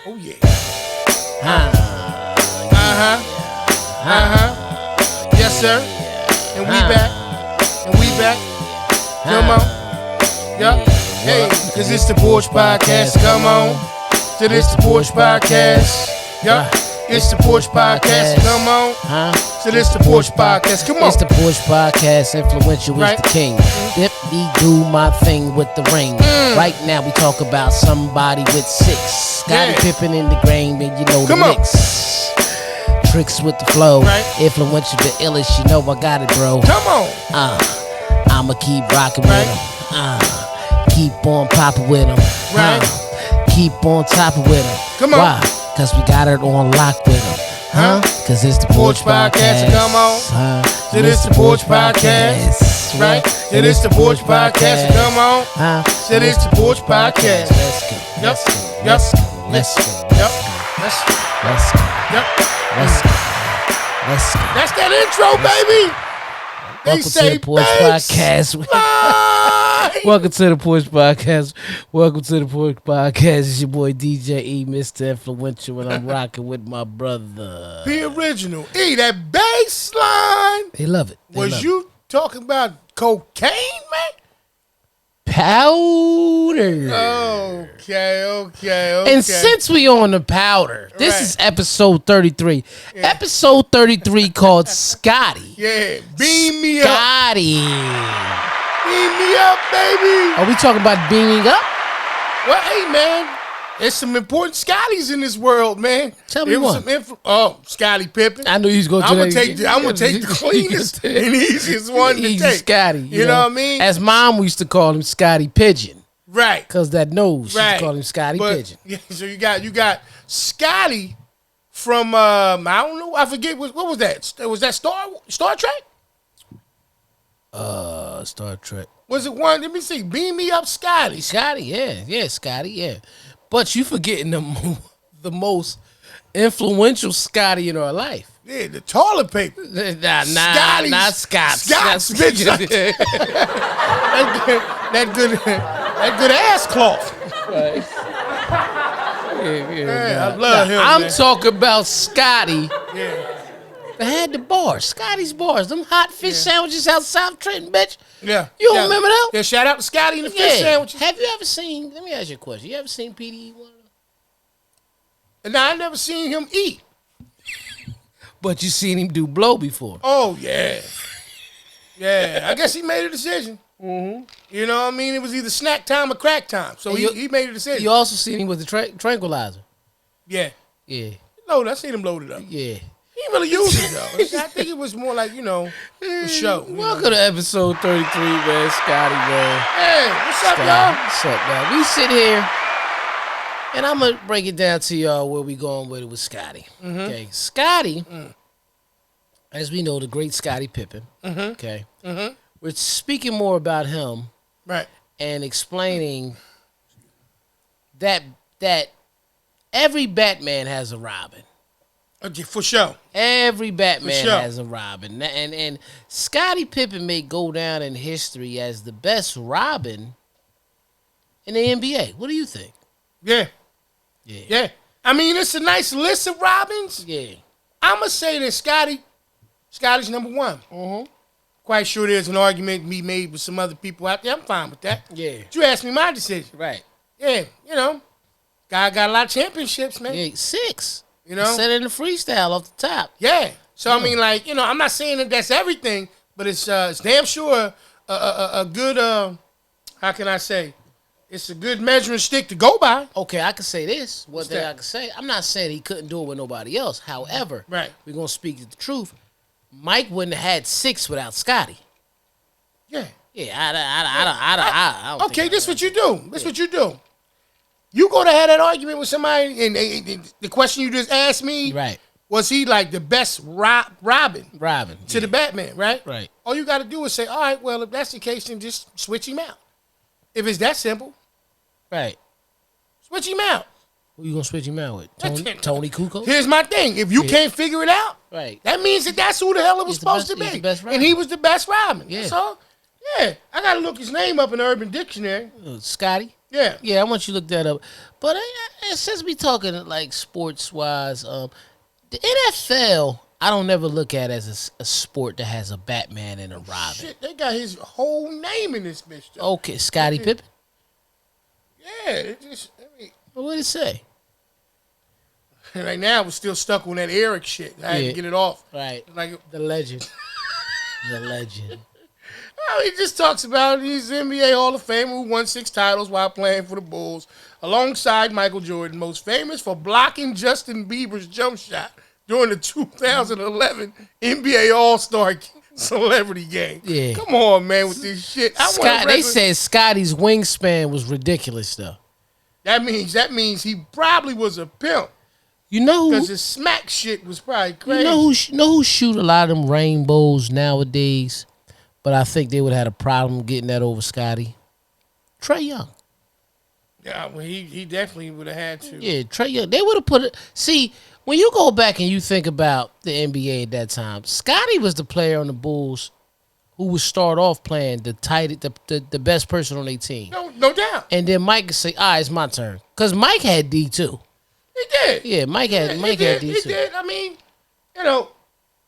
Oh, yeah. Yes, sir. And we back. Come on. Yup. Hey, cause it's the Porch Podcast. Come on. To this the Porch Podcast. Yup. It's the Porch Podcast. Come on. So this the Porch Podcast. Come on. It's the Porch Podcast. Influential is the king. Dip me do my thing with the ring. Right now we talk about somebody with 6. Scottie Pippen in the grain, man. You know the mix. Tricks with the flow. Influential the illest. You know I got it, bro. Come on. I'ma keep rocking with him. Keep on popping with him. Keep on topping with him. Come on. Why? Cause we got it on lock with him. Cause it's the Porch Podcast. Come on. So this the Porch Podcast. Right? So this the Porch Podcast. Come on. So this the Porch Podcast. Let's go. Yep. Let's go. Let's go. Yep. Let's go. Yep. Let's go. Let's go. That's that intro, baby. Welcome to the Porch Podcast. Welcome to the Porch Podcast. Welcome to the Porch Podcast. It's your boy DJ E, Mr. Influential, and I'm rocking with my brother. The original E, that bass line. They love it. Was you talking about cocaine, man? Powder. Okay. And since we on the powder, this is episode 33. Yeah. Episode 33 called Scottie. Yeah, beam me up. Scottie. Beam me up, baby. Are we talking about beaming up? Well, hey, man. There's some important Scotties in this world, man. Tell me one. Scottie Pippen. I knew you was going to I'm gonna take the cleanest and easiest one to take. Scottie. You know what I mean? As mom, we used to call him Scottie Pigeon. Right. Because that nose, she called him Scottie Pigeon. Yeah, so you got Scottie from I don't know, I forget what was that? Was that Star Trek? Star Trek. Was it one? Let me see. Beam me up, Scottie. Scottie, yeah, Scottie, yeah. But you forgetting the most influential Scottie in our life. Yeah, the toilet paper. Not Scott's. Bitch. that good ass cloth. Right. Yeah, I love him. I'm talking about Scottie. Yeah. They had the bars, Scottie's bars, them hot fish sandwiches out South Trenton, bitch. Yeah. You don't remember them? Yeah, shout out to Scottie and the fish sandwiches. Have you ever seen, let me ask you a question. You ever seen PD eat one of them? No, I never seen him eat. But you seen him do blow before. Oh, yeah. Yeah, I guess he made a decision. Mm-hmm. You know what I mean? It was either snack time or crack time. So he made a decision. You also seen him with the tranquilizer. Yeah. Yeah. I seen him load it up. Yeah. He didn't really use it, though. I think it was more like, for show. Welcome to episode 33, man. Scottie, man. Hey, what's up, y'all? What's up, man? We sit here, and I'm going to break it down to y'all where we going with it with Scottie. Mm-hmm. Okay, Scottie, as we know, the great Scottie Pippen. Mm-hmm. Okay. Mm-hmm. We're speaking more about him. Right. And explaining that every Batman has a Robin. Okay, for sure. Every Batman has a Robin. And Scottie Pippen may go down in history as the best Robin in the NBA. What do you think? Yeah. I mean, it's a nice list of Robins. Yeah. I'm going to say that Scottie's number one. Mm-hmm. Quite sure there's an argument to be made with some other people out there. I'm fine with that. Yeah. But you asked me my decision. Right. Yeah, guy got a lot of championships, man. Yeah, 6. I said it in the freestyle off the top. Yeah. So, I mean, I'm not saying that that's everything, but it's damn sure a good, how can I say? It's a good measuring stick to go by. Okay, I can say this. One thing I can say, I'm not saying he couldn't do it with nobody else. However, we're going to speak the truth. Mike wouldn't have had 6 without Scottie. Yeah. Yeah, I don't okay, this is what you do. What you do. You go to have that argument with somebody, and the question you just asked me, was he like the best Robin to the Batman, right? Right. All you got to do is say, all right, well, if that's the case, then just switch him out. If it's that simple. Right. Switch him out. Who you going to switch him out with? Tony Kukoc? Here's my thing. If you can't figure it out, that means that's who the hell it was supposed to be. And he was the best Robin. Yeah. So, yeah, I got to look his name up in the Urban Dictionary. Scottie? Yeah. Yeah, I want you to look that up. But since we talking like sports wise, the NFL, I don't never look at as a sport that has a Batman and a Robin. Shit, they got his whole name in this bitch. Though. Okay, Scottie Pippen. Yeah, it just. What did it say? Right now, we're still stuck on that Eric shit. I had to get it off. Right. Like the legend. The legend. Oh, he just talks about he's NBA Hall of Famer who won 6 titles while playing for the Bulls, alongside Michael Jordan, most famous for blocking Justin Bieber's jump shot during the 2011 NBA All-Star Celebrity Game. Yeah. Come on, man, with this shit. They said Scottie's wingspan was ridiculous, though. That means he probably was a pimp. You know because his smack shit was probably crazy. You know who shoot a lot of them rainbows nowadays, but I think they would have had a problem getting that over Scottie? Trae Young. Yeah, well, he definitely would have had to. Yeah, Trae Young. They would have put it. See, when you go back and you think about the NBA at that time, Scottie was the player on the Bulls who would start off playing the best person on their team. No doubt. And then Mike would say, it's my turn. Because Mike had D too. He did. Yeah, Mike had D too. He did. I mean,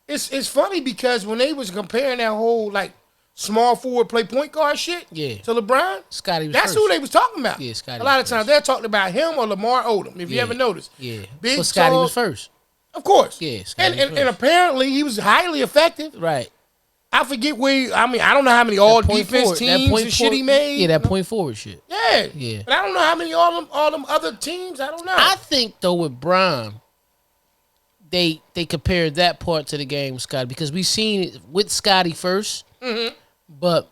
it's funny because when they was comparing that whole like small forward play point guard shit to LeBron, Scottie was that's first. who they was talking about. Yeah, Scottie. A lot of times they're talking about him or Lamar Odom, if you ever noticed. Yeah. Big, but Scottie tall, was first. Of course. Yeah, and apparently he was highly effective. Right. I forget where. I mean, I don't know how many all defense teams and shit he made. Yeah, that point forward shit. Yeah, yeah. But I don't know how many all them other teams. I don't know. I think though with Bron, they compared that part to the game with Scottie because we seen it with Scottie first, but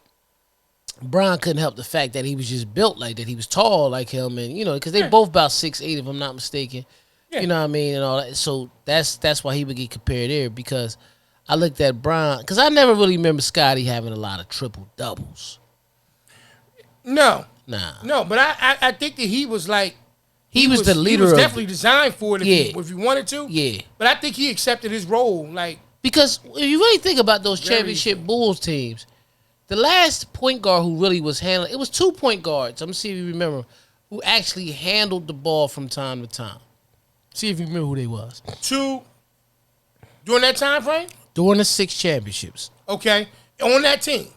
Bron couldn't help the fact that he was just built like that. He was tall like him, and because they both about 6'8", if I'm not mistaken. Yeah. You know what I mean, and all that. So that's why he would get compared there because. I looked at Bron because I never really remember Scottie having a lot of triple doubles. No, nah, but I think that he was like he was the leader. He was definitely designed for it if you wanted to. Yeah, but I think he accepted his role like because if you really think about those championship Bulls teams, the last point guard who really was handling it was 2 point guards. I'm gonna see if you remember who actually handled the ball from time to time. See if you remember who they was. 2 during that time frame. During the 6 championships. Okay. On that team.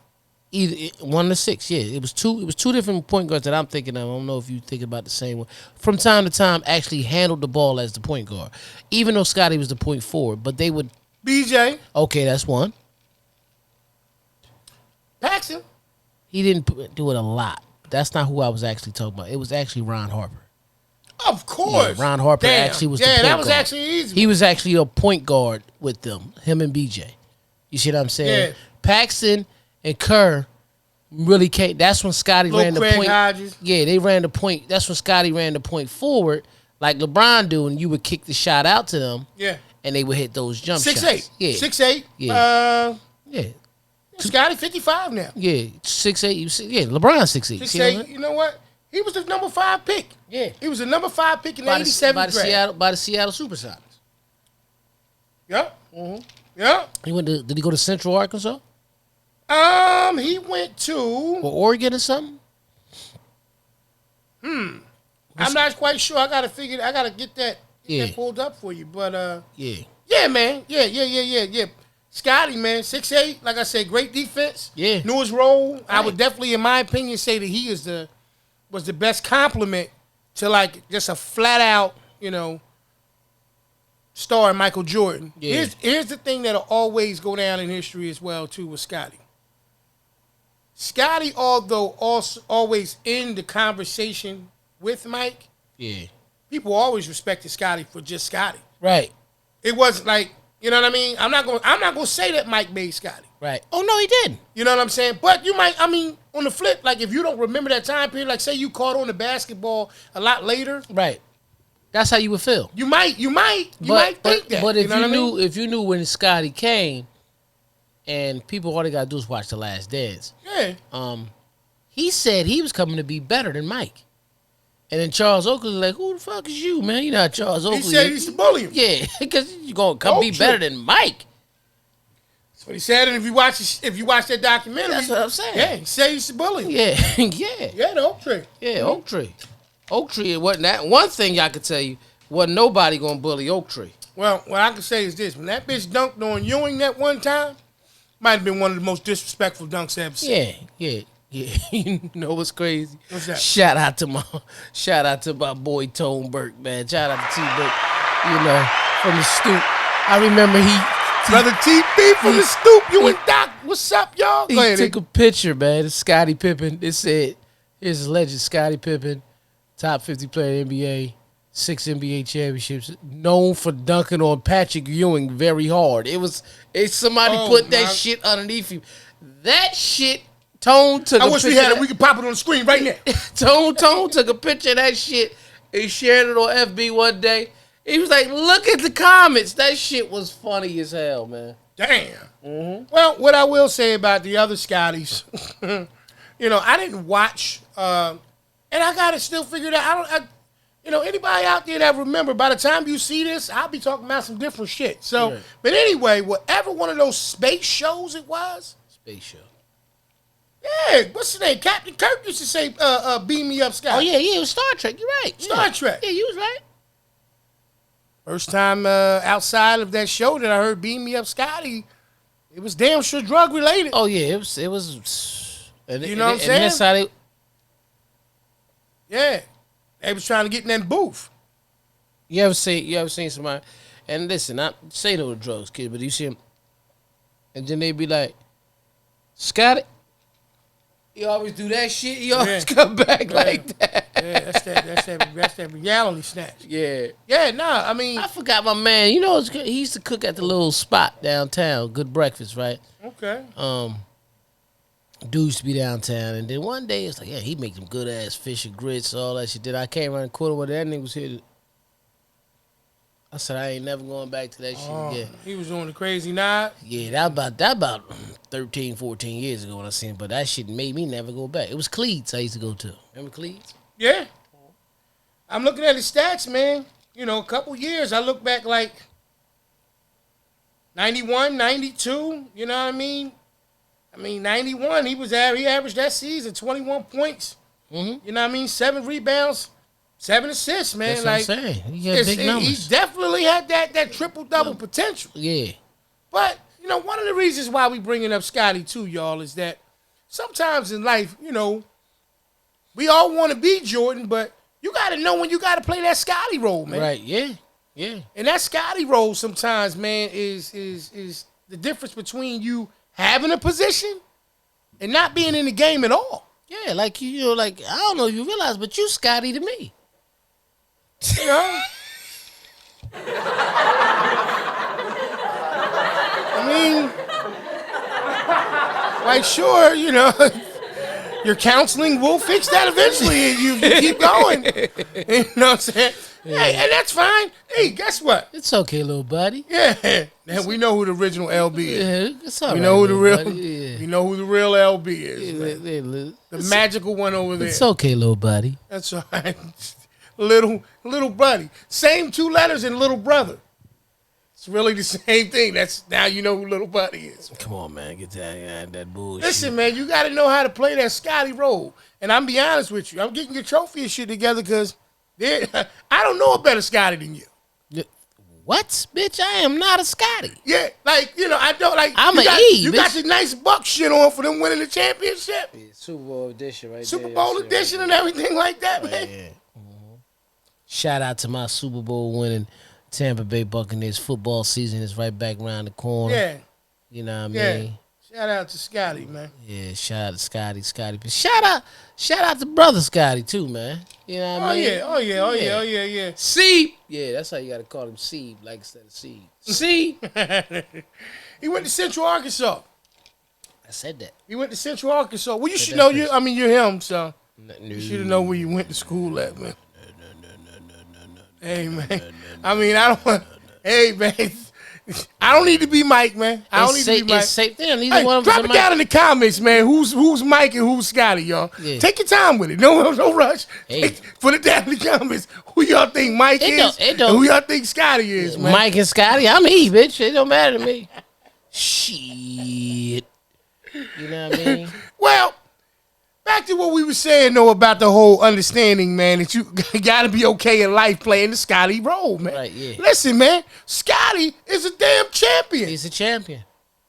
Either 1 to 6, yeah. It was two different point guards that I'm thinking of. I don't know if you think about the same one. From time to time, actually handled the ball as the point guard. Even though Scottie was the point forward. But they would... BJ. Okay, that's one. Paxson. He didn't do it a lot. That's not who I was actually talking about. It was actually Ron Harper. Of course. Yeah, Ron Harper actually was the point guard. Yeah, that was actually easy. He was actually a point guard with them, him and BJ. You see what I'm saying? Yeah. Paxson and Kerr really came. That's when Scottie ran the point. Hodges. Yeah, they ran the point. That's when Scottie ran the point forward, like LeBron do, and you would kick the shot out to them. Yeah. And they would hit those jump 6'8". shots. Yeah. 6'8". Yeah. Scottie 55 now. Yeah. 6'8". Yeah, LeBron 6'8". 6'8". You know what? He was the number 5 pick. Yeah. He was the number 5 pick in the 87th draft. By the Seattle Supersonics. Yep. Mm-hmm. Yep. Did he go to Central Arkansas? He went to or Oregon or something? I'm not quite sure. I gotta get that pulled up for you. But yeah, man. Yeah. Scottie, man, 6'8", like I said, great defense. Yeah. Knew his role. Right. I would definitely, in my opinion, say that he was the best compliment to like just a flat out, star Michael Jordan. Yeah. Here's the thing that'll always go down in history as well too with Scottie. Scottie, although also always in the conversation with Mike, people always respected Scottie for just Scottie. Right. It wasn't like, you know what I mean? I'm not gonna say that Mike made Scottie. Right. Oh no, he didn't. You know what I'm saying? But you might, on the flip, like if you don't remember that time period, like say you caught on the basketball a lot later. Right. That's how you would feel. You might think that. But if you knew when Scottie came, and people all they gotta do is watch The Last Dance. Yeah. He said he was coming to be better than Mike. And then Charles Oakley was like, who the fuck is you, man? You know how Charles Oakley. He said he used to bully him. Yeah, because you're gonna come be better than Mike. That's what he said. And if you watch that documentary, that's what I'm saying. Yeah, he said he used to bully him. Yeah, yeah. Yeah, the oak tree. Yeah, Oak Tree. Oak Tree, it wasn't that. One thing I could tell you, wasn't nobody going to bully Oak Tree. Well, what I can say is this. When that bitch dunked on Ewing that one time, might have been one of the most disrespectful dunks I ever seen. Yeah. You know what's crazy? What's that? Shout out to my boy Tone Burke, man. Shout out to T Burke, from the stoop. I remember Brother TP from the stoop, you and Doc. What's up, y'all? He took a picture, man. It's Scottie Pippen. It said, here's a legend, Scottie Pippen, top 50 player in the NBA, 6 NBA championships, known for dunking on Patrick Ewing very hard. Somebody put that shit underneath you. That shit, Tone took a picture. I wish we had it. We could pop it on the screen right now. Tone took a picture of that shit and shared it on FB one day. He was like, look at the comments. That shit was funny as hell, man. Damn. Mm-hmm. Well, what I will say about the other Scotties, I didn't watch, and I got it still figured out. Anybody out there that remember, by the time you see this, I'll be talking about some different shit. So, right. But anyway, whatever one of those space shows it was. Space show. Yeah, what's his name? Captain Kirk used to say, beam me up, Scott. Oh, yeah, it was Star Trek. You're right. Star Trek. Yeah, you was right. First time outside of that show that I heard "Beam Me Up, Scotty," it was damn sure drug related. Oh yeah, it was. You know what I'm saying? That's how they was trying to get in that booth. You ever seen somebody? And listen, I say no to drugs, kid, but you see them, and then they be like, "Scotty." You always do that shit. You always come back like that. Yeah, that's that reality snatch. Yeah. Yeah, nah, I mean. I forgot my man. He used to cook at the little spot downtown, Good Breakfast, right? Okay. Dude used to be downtown, and then one day it's like, yeah, he make some good ass fish and grits, all that shit. Then I came around the corner where that nigga was here. I said, I ain't never going back to that shit again. He was on the crazy nod? Yeah, that about 13, 14 years ago when I seen him, but that shit made me never go back. It was Cleats I used to go to. Remember Cleats? Yeah. I'm looking at his stats, man. A couple years. I look back like 91, 92, you know what I mean? 91, he averaged that season 21 points. Mm-hmm. You know what I mean? 7 rebounds. 7 assists, man. That's what I'm saying. He had big numbers. He definitely had that triple-double potential. Yeah. But, one of the reasons why we bringing up Scotty, too, y'all, is that sometimes in life, we all want to be Jordan, but you got to know when you got to play that Scotty role, man. Right, yeah. And that Scotty role sometimes, man, is the difference between you having a position and not being in the game at all. Yeah, like, I don't know if you realize, but you Scotty to me. Sure, your counseling will fix that eventually, and you keep going. You know what I'm saying? Yeah. Hey, and that's fine. Hey, guess what? It's okay, little buddy. Yeah, and we know who the original LB is. Yeah, it's all we right, know who the real. Yeah. We know who the real LB is. The magical one over there. It's okay, little buddy. That's all right. Little buddy. Same 2 letters in little brother. It's really the same thing. Now you know who little buddy is. Come on, man. Get that bullshit. Listen, man, you got to know how to play that Scotty role. And I'm be honest with you. I'm getting your trophy and shit together because I don't know a better Scotty than you. What? Bitch, I am not a Scotty. Yeah, I don't like. I'm You got the nice buck shit on for them winning the championship. Yeah, Super Bowl edition, right Super Bowl edition and everything like that, man. Yeah. Mm-hmm. Shout out to my Super Bowl winning Tampa Bay Buccaneers. Football season is right back around the corner. Yeah. You know what I mean? Shout out to Scotty, man. Yeah, shout out to Scotty. Shout out to brother Scotty too, man. You know what I mean? Oh yeah. Seeb. Yeah, that's how you gotta call him Seeb, like instead of Seeb. Seeb. He went to Central Arkansas. I said that. He went to Central Arkansas. Well, you should know you're him, so you should know where you went to school at, man. No. Hey, man. I don't want. Hey, man. I don't need to be Mike, man. I don't need to be Mike. It's safe there. Neither one of drop it down in the comments, man. Who's Mike and who's Scotty, y'all? Yeah. Take your time with it. No rush. Hey. Put it down in the comments. Who y'all think Mike is? And who y'all think Scotty is, man? Mike and Scotty. I'm E, bitch. It don't matter to me. Shit. You know what I mean? Well, back to what we were saying, though, about the whole understanding, man, that you got to be okay in life playing the Scottie role, man. Right, yeah. Listen, man, Scottie is a damn champion. He's a champion.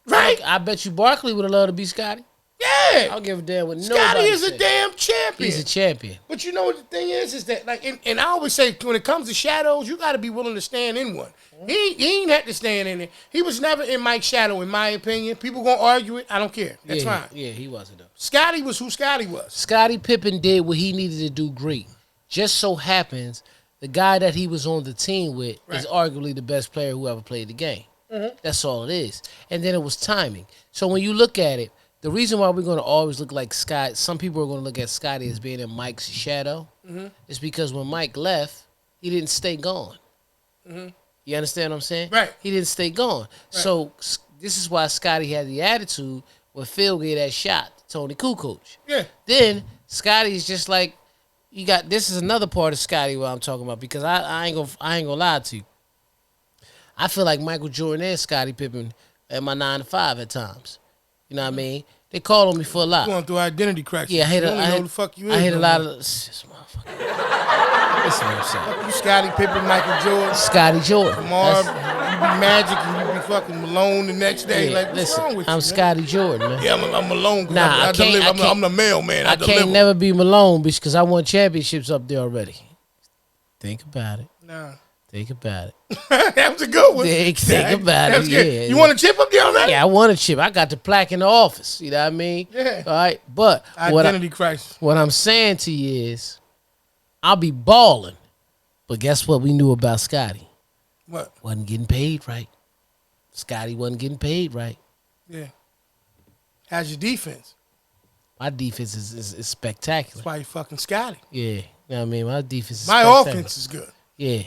Right? I bet you Barkley would have loved to be Scottie. Yeah. I don't give a damn what nobody Scottie is said. a damn champion. He's a champion. But you know what the thing is that, like, and I always say, when it comes to shadows, you got to be willing to stand in one. He ain't had to stand in it. He was never in Mike's shadow, in my opinion. People going to argue it. I don't care. That's fine. Yeah, he wasn't, though. Scottie was who Scottie was. Scottie Pippen did what he needed to do great. Just so happens, the guy that he was on the team with is arguably the best player who ever played the game. Mm-hmm. That's all it is. And then it was timing. So when you look at it, the reason why we're going to always look like Scott, some people are going to look at Scottie as being in Mike's shadow, is because when Mike left, he didn't stay gone. Mm-hmm. You understand what I'm saying? Right. He didn't stay gone. Right. So this is why Scottie had the attitude when Phil gave that shot to Tony Kukoc. Yeah. Then Scottie's just like, you got. This is another part of Scottie what I'm talking about, because I ain't gonna lie to you. I feel like Michael Jordan and Scottie Pippen at my 9 to 5 at times. You know what I mean? They call on me for a lot. Going through identity crisis. Yeah, I hit a lot of this motherfucker. Listen what I'm saying. You Scottie Pippen, Michael Jordan. Scottie Jordan. Tomorrow, you be Magic and you be fucking Malone the next day. Yeah, like, what's wrong with you? I'm Scottie Jordan, man. Yeah, I'm Malone. Nah, I'm the mailman. I can't never be Malone because I won championships up there already. Think about it. Nah. Think about it. That was a good one. Think about it. Yeah. You want a chip up there already? Yeah, I want a chip. I got the plaque in the office. You know what I mean? Yeah. All right. But identity crisis. What I'm saying to you is, I'll be balling. But guess what we knew about Scottie? What? Wasn't getting paid right. Scottie wasn't getting paid right. Yeah. How's your defense? My defense is spectacular. That's why you fucking Scottie. Yeah. You know what I mean? My defense is spectacular. My offense is good. Yeah.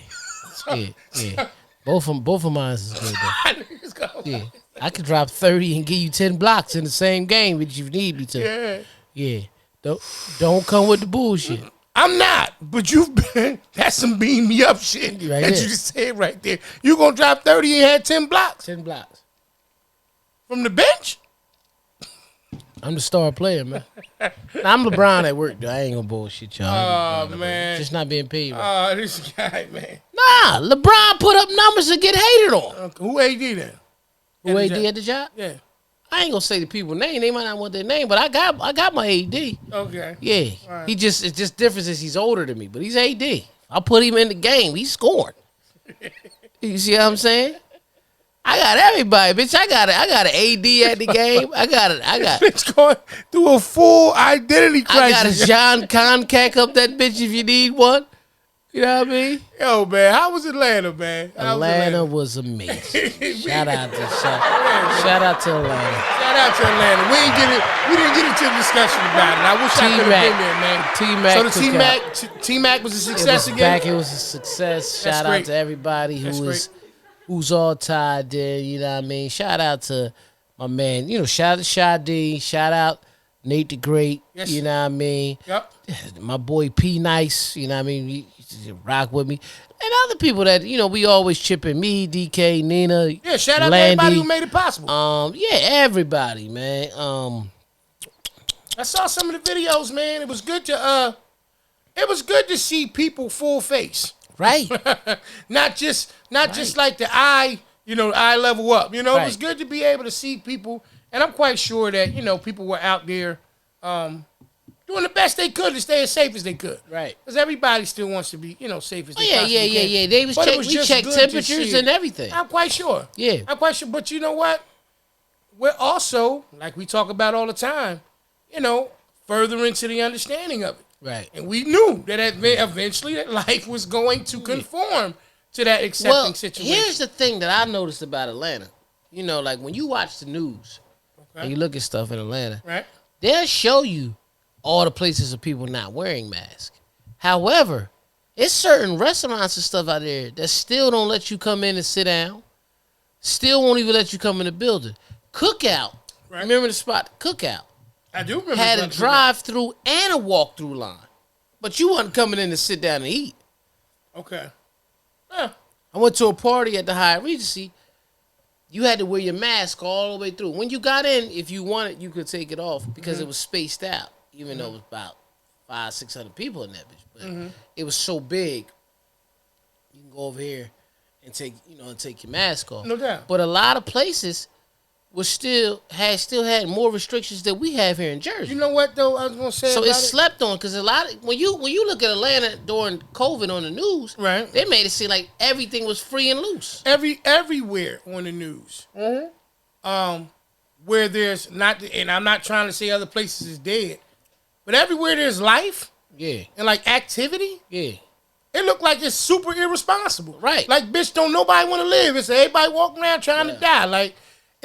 Yeah. Both of mine is good though. Yeah. I could drop 30 and give you 10 blocks in the same game if you need me to. Yeah. Yeah. Don't come with the bullshit. I'm not, but that's some beam me up shit right that there. you just said right there. You gonna drop 30 and had 10 blocks? 10 blocks. From the bench? I'm the star player, man. I'm LeBron at work, though. I ain't gonna bullshit y'all. Oh, man. Just not being paid right. Oh, this guy, man. Nah, LeBron put up numbers and get hated on. Who AD then? Who AD at the job? Yeah. I ain't gonna say the people's name. They might not want their name, but I got my AD. Okay. Yeah. Right. It's just difference is he's older than me, but he's AD. I put him in the game. He's scoring. You see what I'm saying? I got everybody, bitch. I got an AD at the game. I got bitch going through a full identity crisis. I got a John Concac up that bitch if you need one. You know what I mean? Yo, man, how was Atlanta, man? Atlanta was amazing. Shout out to Atlanta. Shout out to Atlanta. We didn't get into the discussion about it. I wish I could have been there, man. T-Mac. So the T-Mac was a success again? It was a success. Shout out to everybody who's all tied in. You know what I mean? Shout out to my man. You know, shout out to Shadi. Shout out Nate the Great. Yes. You know what I mean? Yep. My boy P Nice. You know what I mean? He rock with me. And other people that, you know, we always chip in. Me, DK, Nina. Yeah, shout out to everybody who made it possible. Yeah, everybody, man. I saw some of the videos, man. It was good to see people full face. Right. not just like the eye, you know, the eye level up. You know, It was good to be able to see people, and I'm quite sure that, you know, people were out there doing the best they could to stay as safe as they could. Right. Because everybody still wants to be, you know, safe as they possibly can. Yeah. They we checked temperatures and everything. I'm quite sure. Yeah. I'm quite sure. But you know what? We're also, like we talk about all the time, you know, further into the understanding of it. Right. And we knew that eventually that life was going to conform to that accepting situation. Here's the thing that I noticed about Atlanta. You know, like when you watch the news and you look at stuff in Atlanta, right? They'll show you all the places of people not wearing masks. However, it's certain restaurants and stuff out there that still don't let you come in and sit down. Still won't even let you come in the building. Cookout. Right. Remember the spot? Cookout. I do remember. Had a drive-through and a walk-through line. But you wasn't coming in to sit down and eat. Okay. I went to a party at the Hyatt Regency. you had to wear your mask all the way through. When you got in, if you wanted, you could take it off because it was spaced out, even though it was about 500-600 people in that bitch. But it was so big, you can go over here and take your mask off. No doubt. But a lot of places was still had more restrictions than we have here in Jersey. You know what though? I was gonna say. So it's slept on because a lot of when you look at Atlanta during COVID on the news, right? They made it seem like everything was free and loose. Everywhere on the news, where there's not, and I'm not trying to say other places is dead, but everywhere there's life, and like activity, it looked like it's super irresponsible, right? Like bitch, don't nobody want to live. It's everybody walking around trying to die, like.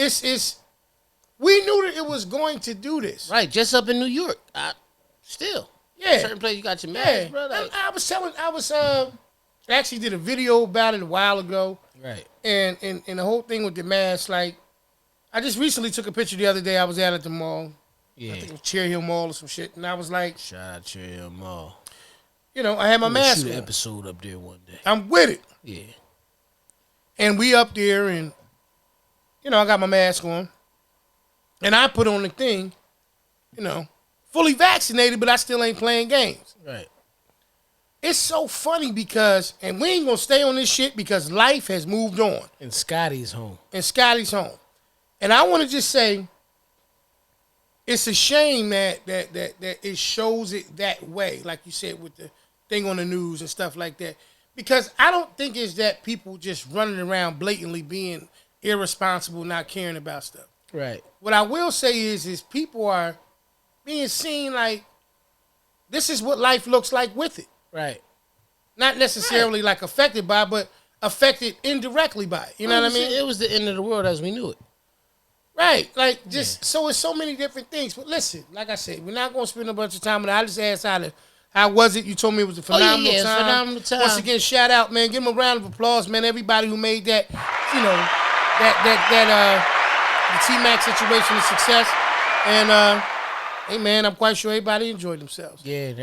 We knew that it was going to do this. Right, just up in New York. Still. Yeah. Certain place you got your mask, bro. Like, I actually did a video about it a while ago. Right. And the whole thing with the mask, like, I just recently took a picture the other day. I was out at the mall. Yeah. I think it was Cherry Hill Mall or some shit. And I was like. Shout out Cherry Hill Mall. You know, I had my mask shoot on. An episode up there one day. I'm with it. Yeah. And we up there and. You know, I got my mask on. And I put on the thing, you know, fully vaccinated, but I still ain't playing games. Right. It's so funny because, and we ain't going to stay on this shit because life has moved on. And Scottie's home. And I want to just say, it's a shame that it shows it that way, like you said, with the thing on the news and stuff like that. Because I don't think it's that people just running around blatantly being irresponsible, not caring about stuff. Right. What I will say is people are being seen like this is what life looks like with it. Right. Not necessarily like affected by it, but affected indirectly by it. You know what I mean? It was the end of the world as we knew it. Right. Like just so it's so many different things. But listen, like I said, we're not gonna spend a bunch of time on it. I just asked how was it? You told me it was a phenomenal time. Phenomenal time. Once again, shout out, man. Give them a round of applause, man. Everybody who made that, you know. The T-Mac situation is success. And, hey, man, I'm quite sure everybody enjoyed themselves. Yeah,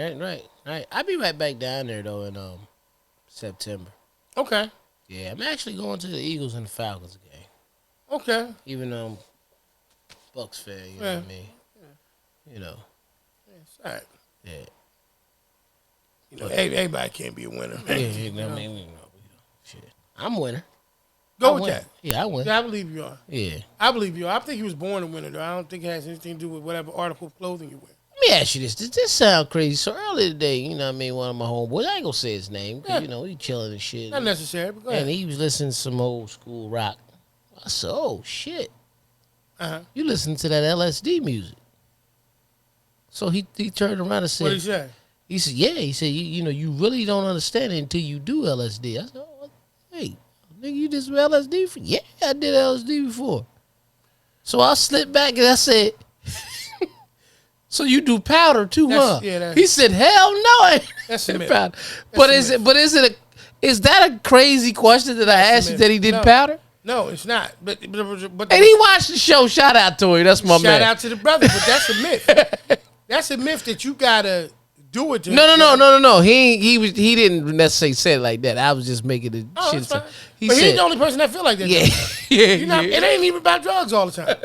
right. I'll be right back down there, though, in September. Okay. Yeah, I'm actually going to the Eagles and the Falcons game. Okay. Even Bucks fan, you know what I mean? Yeah. You know. Yeah, it's all right. Yeah. You know, everybody can't be a winner, man. Yeah, you know what I mean? Shit. I'm a winner. Go with that. Yeah, I win. Yeah, I believe you are. Yeah. I believe you are. I think he was born a winner, though. I don't think it has anything to do with whatever article of clothing you wear. Let me ask you this. Does this sound crazy? So earlier today, you know what I mean, one of my homeboys, I ain't gonna say his name, because, you know, he chilling and shit. Not necessary, but go ahead. And he was listening to some old school rock. I said, oh, shit. You listen to that LSD music. So he turned around and said. What did he say? He said, yeah. He said, you know, you really don't understand it until you do LSD. I said, oh, hey. Nigga, you did some LSD before? Yeah, I did LSD before. So I slipped back and I said, so you do powder too, huh? Yeah, he said, hell no. That's a myth. Powder. Is that a crazy question that I asked you that he did powder? No, it's not. But and he watched the show. Shout out to him. That's my man. Shout out to the brother, but that's a myth. That's a myth that you gotta do it. No. He didn't necessarily say it like that. I was just making the shit. He's the only person that feel like that. Yeah. It ain't even about drugs all the time.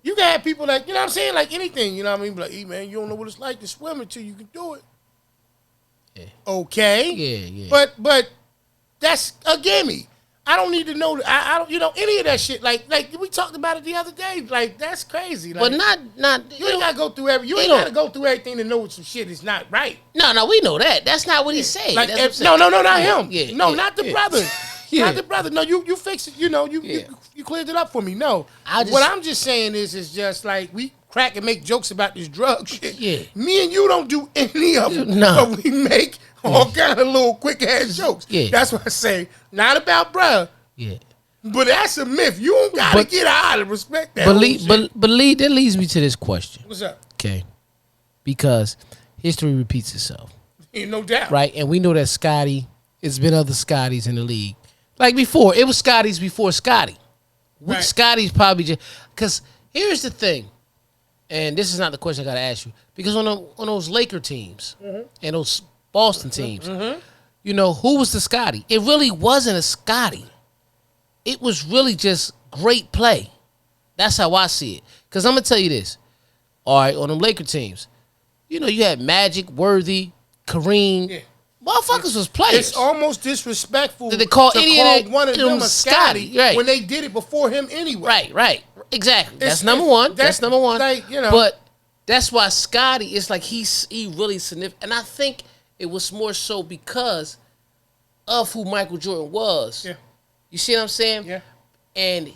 You can have people like, you know what I'm saying, like anything. You know what I mean? Like, hey man, you don't know what it's like to swim until you can do it. Yeah. Okay. Yeah. But that's a gimme. I don't need to know. I don't, any of that shit. Like we talked about it the other day. Like that's crazy. Like, but not. You ain't gotta go through you ain't gotta go through everything to know what some shit is not right. No, we know that. That's not what he said. Like no, not him. Yeah, no, not the brother. Yeah. Not the brother. No, you fixed it. You cleared it up for me. No, what I'm just saying is just like we crack and make jokes about this drug shit. Yeah. Me and you don't do any of them. No. But we make all kind of little quick ass jokes. Yeah. That's what I say. Not about bruh. Yeah. But that's a myth. You don't gotta get out of respect that. But Lee, that leads me to this question. What's up? Okay. Because history repeats itself. Ain't no doubt. Right? And we know that Scottie, it's been other Scotties in the league. Like before, it was Scotties before Scottie. Right. Scotty's probably just because here's the thing, and this is not the question I gotta ask you, because on those Laker teams and those Boston teams, who was the Scotty? It really wasn't a Scotty. It was really just great play. That's how I see it. Because I'm going to tell you this. All right, on them Laker teams, you know, you had Magic, Worthy, Kareem. Yeah. Motherfuckers was players. It's almost disrespectful to call one of them a Scottie right. when they did it before him anyway. Right. Exactly. That's number one. That's number one. Like, you know. But that's why Scottie is like he really significant. And I think it was more so because of who Michael Jordan was. Yeah. You see what I'm saying? Yeah. And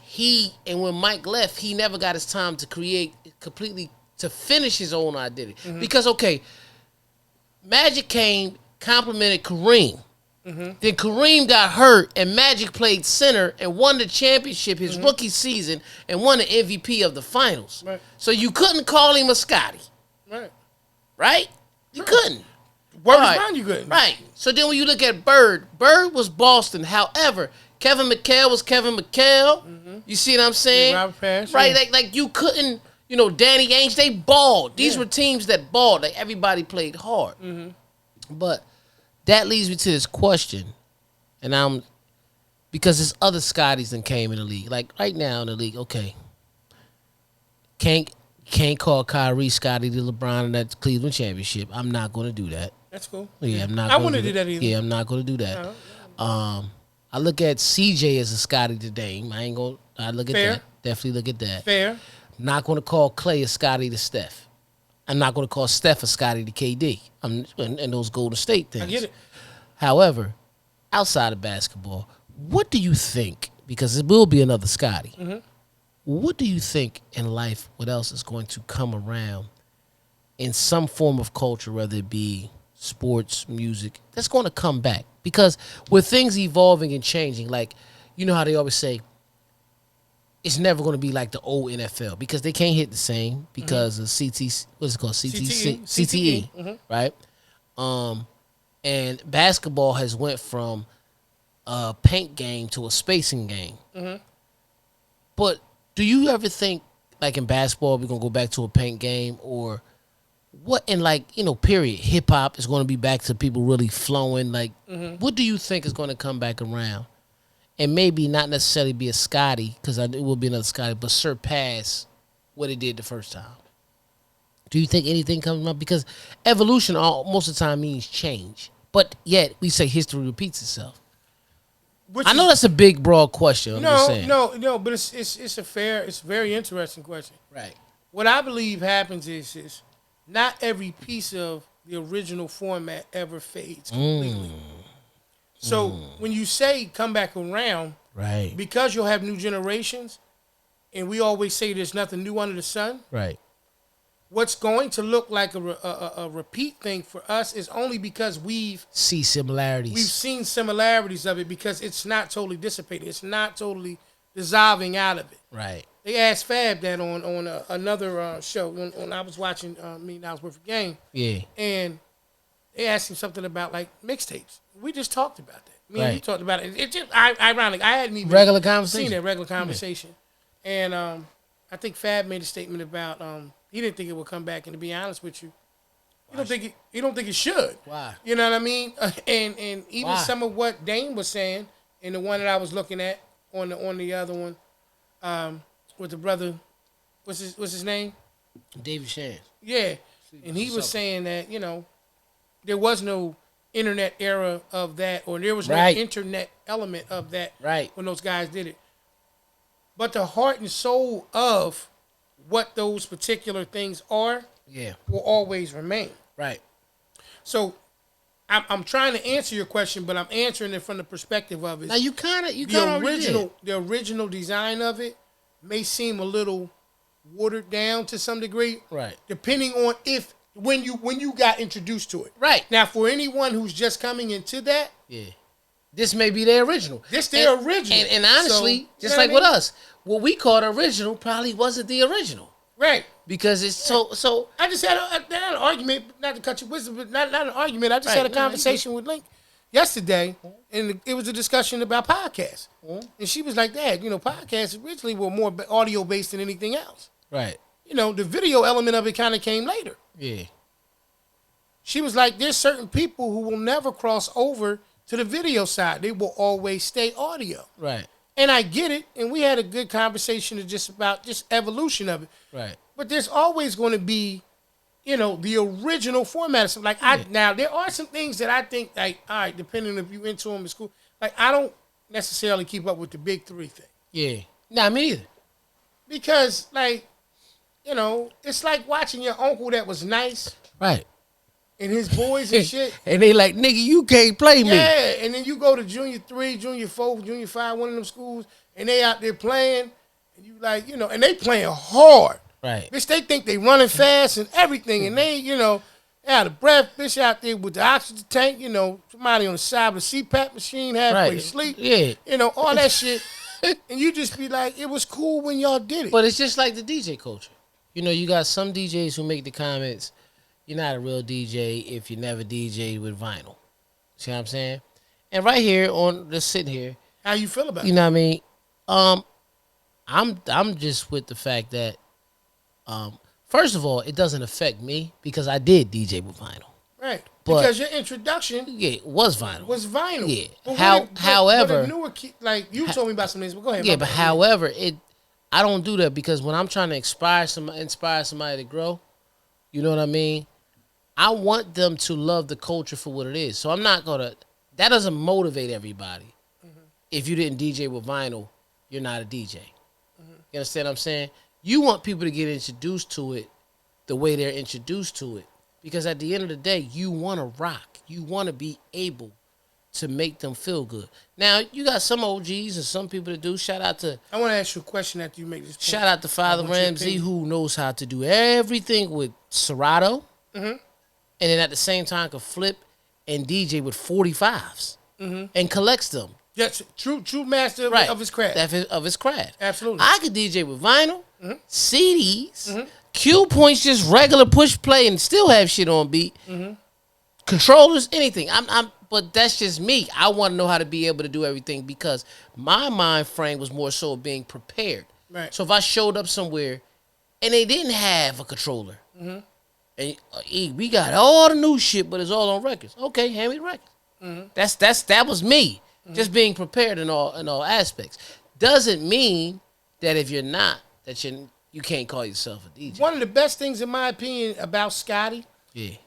when Mike left, he never got his time to create completely, to finish his own identity. Mm-hmm. Because, okay, Magic came, complimented Kareem. Mm-hmm. Then Kareem got hurt, and Magic played center and won the championship his rookie season and won the MVP of the finals. Right. So you couldn't call him a Scottie. Right? You couldn't. Word is bond, you couldn't. Right. So then when you look at Bird was Boston. However, Kevin McHale was Kevin McHale. Mm-hmm. You see what I'm saying? Yeah, Robert Parrish, right? Yeah. Like you couldn't, you know, Danny Ainge, they balled. These were teams that balled. Like everybody played hard. Mm-hmm. But that leads me to this question. And because there's other Scotties that came in the league. Like right now in the league, okay. Can't call Kyrie Scottie to LeBron in that Cleveland championship. I'm not going to do that. That's cool. Yeah, I'm not. I wouldn't do that either. Yeah, I'm not going to do that. Uh-huh. I look at CJ as a Scottie to Dame. I look at that. Definitely look at that. Fair. I'm not going to call Clay a Scottie to Steph. I'm not going to call Steph a Scottie to KD. And those Golden State things. I get it. However, outside of basketball, what do you think? Because it will be another Scottie. Mm-hmm. What do you think in life, what else is going to come around in some form of culture, whether it be sports, music, that's going to come back? Because with things evolving and changing, like, you know how they always say, it's never going to be like the old NFL because they can't hit the same because of CTE, mm-hmm. right? And basketball has went from a paint game to a spacing game. Mm-hmm. But do you ever think, like in basketball, we're going to go back to a paint game? Or what in, like, you know, period, hip-hop is going to be back to people really flowing? Like, what do you think is going to come back around? And maybe not necessarily be a Scottie, because it will be another Scottie, but surpass what it did the first time. Do you think anything comes up? Because evolution most of the time means change. But yet, we say history repeats itself. I know that's a big, broad question. No, but it's a very interesting question. Right. What I believe happens is not every piece of the original format ever fades completely. So when you say come back around, right, because you'll have new generations, and we always say there's nothing new under the sun. Right. What's going to look like a repeat thing for us is only because we've seen similarities of it, because it's not totally dissipated. It's not totally dissolving out of it. Right. They asked Fab that on another show when I was watching I was with a game. Yeah. And they asked him something about like mixtapes. We just talked about that. Right. We talked about it. It just ironic. I hadn't even seen that regular conversation. Yeah. And I think Fab made a statement about he didn't think it would come back. And to be honest with you, you don't think it should. Why? You know what I mean? And even some of what Dame was saying, and the one that I was looking at on the other one, with the brother, what's his name? David Shands. Yeah, and he was saying that, you know, there was no internet era of that, or there was no internet element of that when those guys did it. But the heart and soul of what those particular things are will always remain. Right. So I'm trying to answer your question, but I'm answering it from the perspective of it. Now the original design of it may seem a little watered down to some degree. Right. Depending on when you got introduced to it. Right. Now, for anyone who's just coming into that, this may be their original. Original. And honestly, just like with us, what we called original probably wasn't the original. Right. Because it's so. I just had an argument, not to cut your wisdom, but not an argument. I just had a conversation with Link yesterday, and it was a discussion about podcasts. Mm-hmm. And she was like, Dad, you know, podcasts originally were more audio based than anything else. Right. You know, the video element of it kind of came later. Yeah. She was like, there's certain people who will never cross over to the video side. They will always stay audio. Right. And I get it, and we had a good conversation about just evolution of it. Right. But there's always going to be, the original format of something. Now there are some things that I think, like, all right, depending if you into them in school, like I don't necessarily keep up with the big three thing. Yeah. Nah, me either. Because, like, it's like watching your uncle that was nice. Right. And his boys and shit. And they like, nigga, you can't play me. Yeah, and then you go to junior 3, junior 4, junior 5, one of them schools, and they out there playing, and you like, and they playing hard. Right. Bitch, they think they running fast and everything, and they, out of breath, bitch out there with the oxygen tank, somebody on the side of the CPAP machine halfway asleep. Yeah. All that shit. And you just be like, it was cool when y'all did it. But it's just like the DJ culture. You got some DJs who make the comments, you're not a real DJ if you never DJed with vinyl. See what I'm saying? And right here just sitting here. How you feel about it? You know what I mean? I'm just with the fact that, first of all, it doesn't affect me because I did DJ with vinyl. Right. But, because your introduction was vinyl. Yeah. But however, like you told me about some things, but go ahead. Yeah, but however, I don't do that because when I'm trying to inspire somebody to grow, you know what I mean? I want them to love the culture for what it is. So I'm not gonna. That doesn't motivate everybody. Mm-hmm. If you didn't DJ with vinyl, you're not a DJ. Mm-hmm. You understand what I'm saying? You want people to get introduced to it the way they're introduced to it. Because at the end of the day, you want to rock. You want to be able to make them feel good. Now, you got some OGs and some people that do. Shout out to... I want to ask you a question after you make this point. Shout out to Father Ramsey, who knows how to do everything with Serato. Mm-hmm. And then at the same time can flip and DJ with 45s. Mm-hmm. And collects them. Yes, true master of his craft. Of his craft. Absolutely. I could DJ with vinyl, CDs, cue points, just regular push play, and still have shit on beat. Mm-hmm. Controllers, anything. But that's just me. I want to know how to be able to do everything because my mind frame was more so being prepared. Right. So if I showed up somewhere and they didn't have a controller, and we got all the new shit, but it's all on records. Okay, hand me the records. Mm-hmm. That was me. Just being prepared in all aspects. Doesn't mean that if you're not, that you can't call yourself a DJ. One of the best things, in my opinion, about Scottie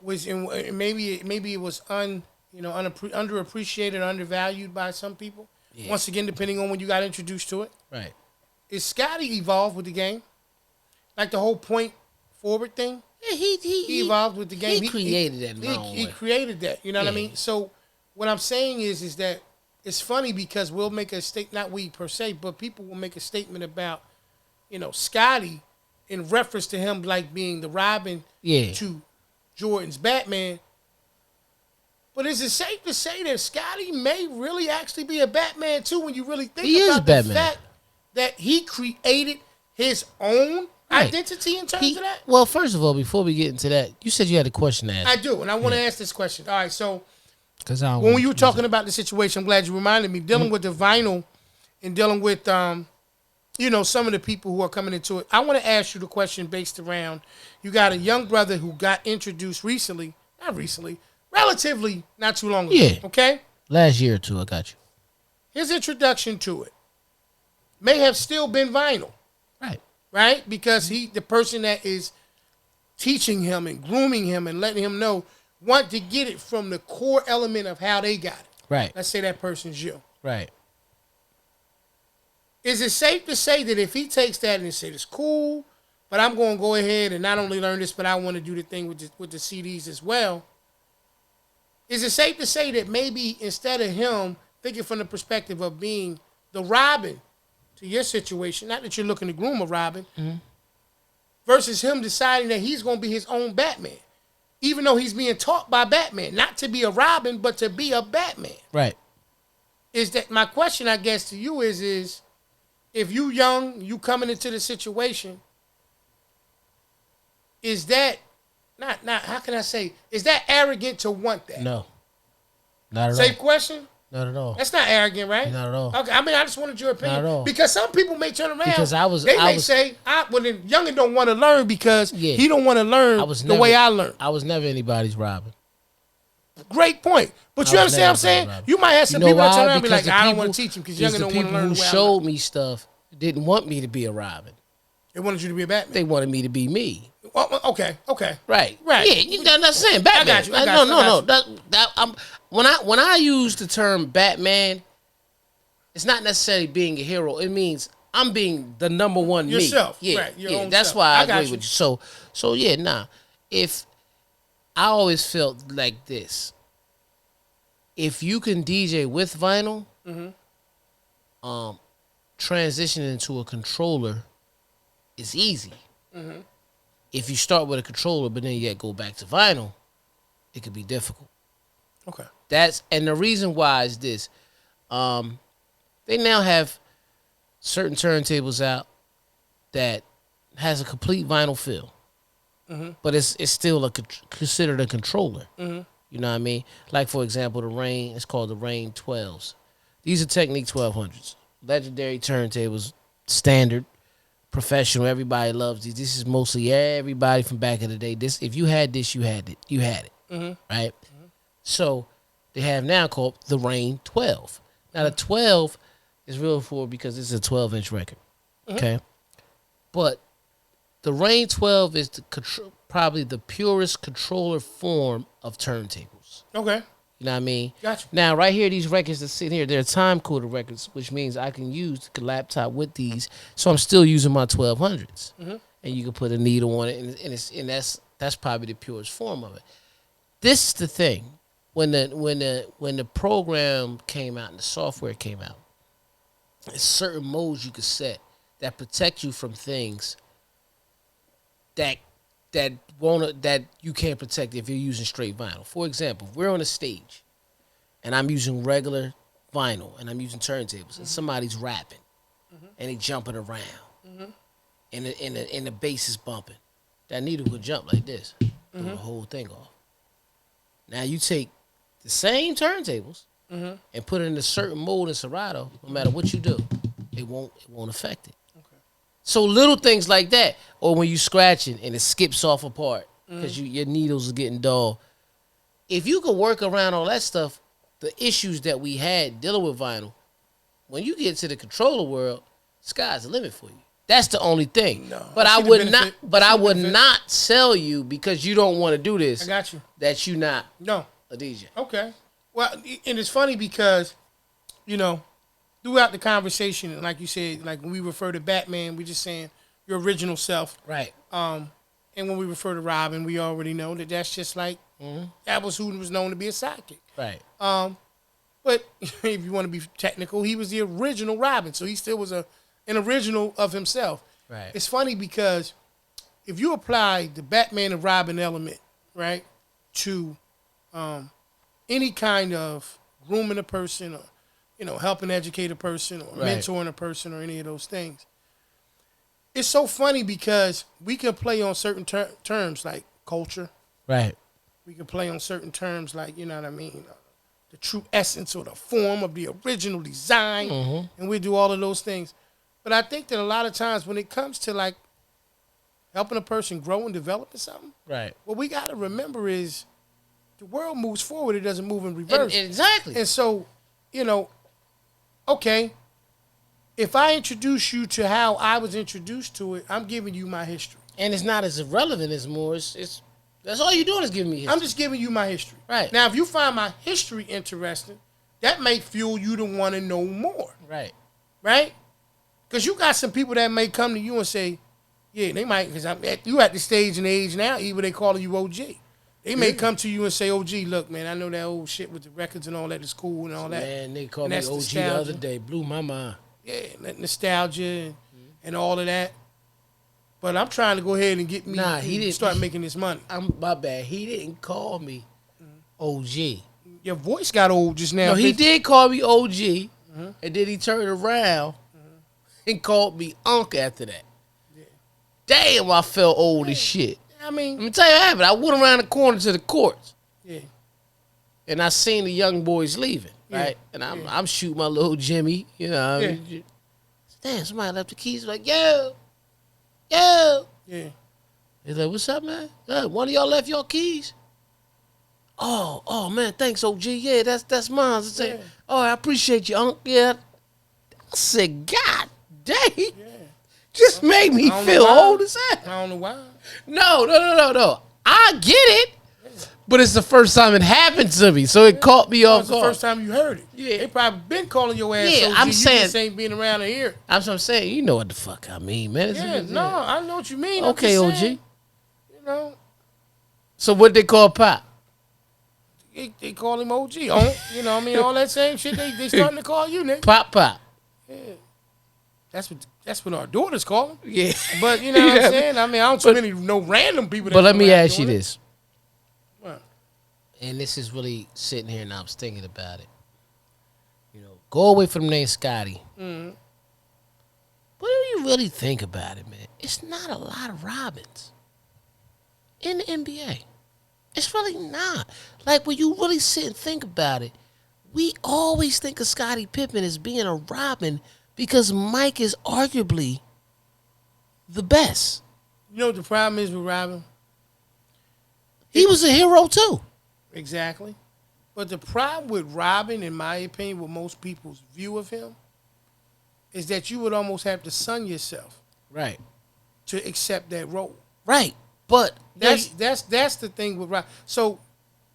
was, maybe it was underappreciated, undervalued by some people. Yeah. Once again, depending on when you got introduced to it. Right. Is Scottie evolved with the game? Like the whole point forward thing? Yeah, he evolved with the game. He created that. He created that. You know what I mean? So what I'm saying is that it's funny because we'll make a statement, not we per se, but people will make a statement about, Scottie in reference to him like being the Robin to Jordan's Batman. But is it safe to say that Scottie may really actually be a Batman too when you really think about the fact that he created his own identity in terms of that? Well, first of all, before we get into that, you said you had a question to ask. I do, and I want to ask this question. All right, so when you were talking about the situation, I'm glad you reminded me, dealing with the vinyl and dealing with, some of the people who are coming into it. I want to ask you the question based around, you got a young brother who got introduced relatively not too long ago. Yeah. Okay? Last year or two, I got you. His introduction to it may have still been vinyl. Right? Because the person that is teaching him and grooming him and letting him know want to get it from the core element of how they got it. Right. Let's say that person's you. Right. Is it safe to say that if he takes that and says it's cool, but I'm going to go ahead and not only learn this, but I want to do the thing with the CDs as well, is it safe to say that maybe instead of him thinking from the perspective of being the Robin to your situation, not that you're looking to groom a Robin, versus him deciding that he's going to be his own Batman, even though he's being taught by Batman not to be a Robin, but to be a Batman. Right. Is that my question, I guess, to you is if you young, you coming into the situation, is that not how can I say, is that arrogant to want that? No. Not at all. Safe question? Not at all. That's not arrogant, right? Not at all. Okay, I mean, I just wanted your opinion. Not at all. Because some people may turn around. Because they may say, well, the youngin' don't want to learn because he don't want to learn the way I learned. I was never anybody's Robin. Great point. But you understand what I'm saying? You might have some people that turn around and be like, I don't want to teach him because younger don't want to learn the way I learn. The people who showed me stuff didn't want me to be a Robin. They wanted you to be a Batman. They wanted me to be me. Well, okay. Right. Yeah, you know what I'm saying? Batman. I got you. No. When I use the term Batman, it's not necessarily being a hero. It means I'm being the number one yourself. Me. Yeah, right. Your yeah. own That's self. why I agree with you. So yeah, nah. If I always felt like this, if you can DJ with vinyl, transitioning into a controller is easy. Mm-hmm. If you start with a controller, but then you go back to vinyl, it could be difficult. Okay. And the reason why is this. They now have certain turntables out that has a complete vinyl feel. Mm-hmm. But it's still considered a controller. Mm-hmm. You know what I mean? Like, for example, it's called the Rain 12s. These are Technique 1200s. Legendary turntables, standard, professional. Everybody loves these. This is mostly everybody from back in the day. If you had this, you had it. You had it. Mm-hmm. Right? Mm-hmm. So they have now called the Rain 12. Now, the 12 is real for because it's a 12-inch record. Mm-hmm. Okay? But the Rain 12 is probably the purest controller form of turntables. Okay. You know what I mean? Gotcha. Now, right here, these records that sit here, they're time-coded records, which means I can use the laptop with these. So I'm still using my 1200s. Mm-hmm. And you can put a needle on it, and that's probably the purest form of it. This is the thing. When the program came out and the software came out, there's certain modes you could set that protect you from things that you can't protect if you're using straight vinyl. For example, if we're on a stage and I'm using regular vinyl and I'm using turntables and somebody's rapping and they jumping around and the bass is bumping, that needle would jump like this, throw the whole thing off. Now you take the same turntables and put it in a certain mode in Serato, no matter what you do, it won't affect it. So little things like that, or when you scratching and it skips off a part because your needles are getting dull. If you could work around all that stuff, the issues that we had dealing with vinyl, when you get to the controller world, sky's the limit for you. That's the only thing. No, but I would not sell you because you don't want to do this. I got you. That you not a DJ. Okay. Well, and it's funny because, throughout the conversation, like you said, like when we refer to Batman, we're just saying your original self. Right. And when we refer to Robin, we already know that that's just like that was who was known to be a sidekick. Right. But if you want to be technical, he was the original Robin, so he still was an original of himself. Right. It's funny because if you apply the Batman and Robin element, right, to any kind of grooming a person or helping educate a person or mentoring a person or any of those things. It's so funny because we can play on certain terms like culture. Right. We can play on certain terms like, you know what I mean, the true essence or the form of the original design. Mm-hmm. And we do all of those things. But I think that a lot of times when it comes to like helping a person grow and develop in something, right, what we got to remember is the world moves forward. It doesn't move in reverse. Exactly. And so, okay, if I introduce you to how I was introduced to it, I'm giving you my history. And it's not as irrelevant as more. It's that's all you're doing is giving me history. I'm just giving you my history. Right. Now, if you find my history interesting, that may fuel you to want to know more. Right. Right? Because you got some people that may come to you and say, yeah, they might, because you at the stage and age now, even they calling you OG. They may come to you and say, OG, look, man, I know that old shit with the records and all that is cool and all that. Man, they called me OG nostalgia. The other day. Blew my mind. Yeah, that nostalgia and all of that. But I'm trying to go ahead and get me he didn't start making this money. My bad. He didn't call me OG. Your voice got old just now. No, he did call me OG, and then he turned around and called me Unc after that. Yeah. Damn, I felt old as shit. I mean, let me tell you what happened. I went around the corner to the courts. Yeah. And I seen the young boys leaving, right? And I'm shooting my little Jimmy, Damn, somebody left the keys. Like, yo. Yeah. He's like, what's up, man? One of y'all left your keys? Oh man, thanks, OG. Yeah, that's mine. I said, oh, I appreciate you, Unc. Yeah. I said, God dang. Yeah. Just made me feel old as hell. I don't know why. No. I get it. But it's the first time it happened to me, so it caught me off guard. It's the first time you heard it. Yeah. They probably been calling your ass. Yeah, OG. I'm saying. You just ain't being around to hear it. That's what I'm saying. You know what the fuck I mean, man. I know what you mean. Okay, OG. You know. So what they call Pop? They call him OG. You know what I mean? All that same shit they starting to call you, nigga. Pop. Yeah. That's what our daughters call him. Yeah. But you know what I'm saying? I mean, I don't too many no random people. But let me ask you this. What? And this is really sitting here and I was thinking about it. You know, go away from the name Scottie. Mm-hmm. What do you really think about it, man? It's not a lot of Robins in the NBA. It's really not. Like, when you really sit and think about it, we always think of Scottie Pippen as being a Robin because Mike is arguably the best. You know what the problem is with Robin? He was a hero, too. Exactly. But the problem with Robin, in my opinion, with most people's view of him, is that you would almost have to sun yourself. Right. To accept that role. Right. But that's the thing with Robin. So,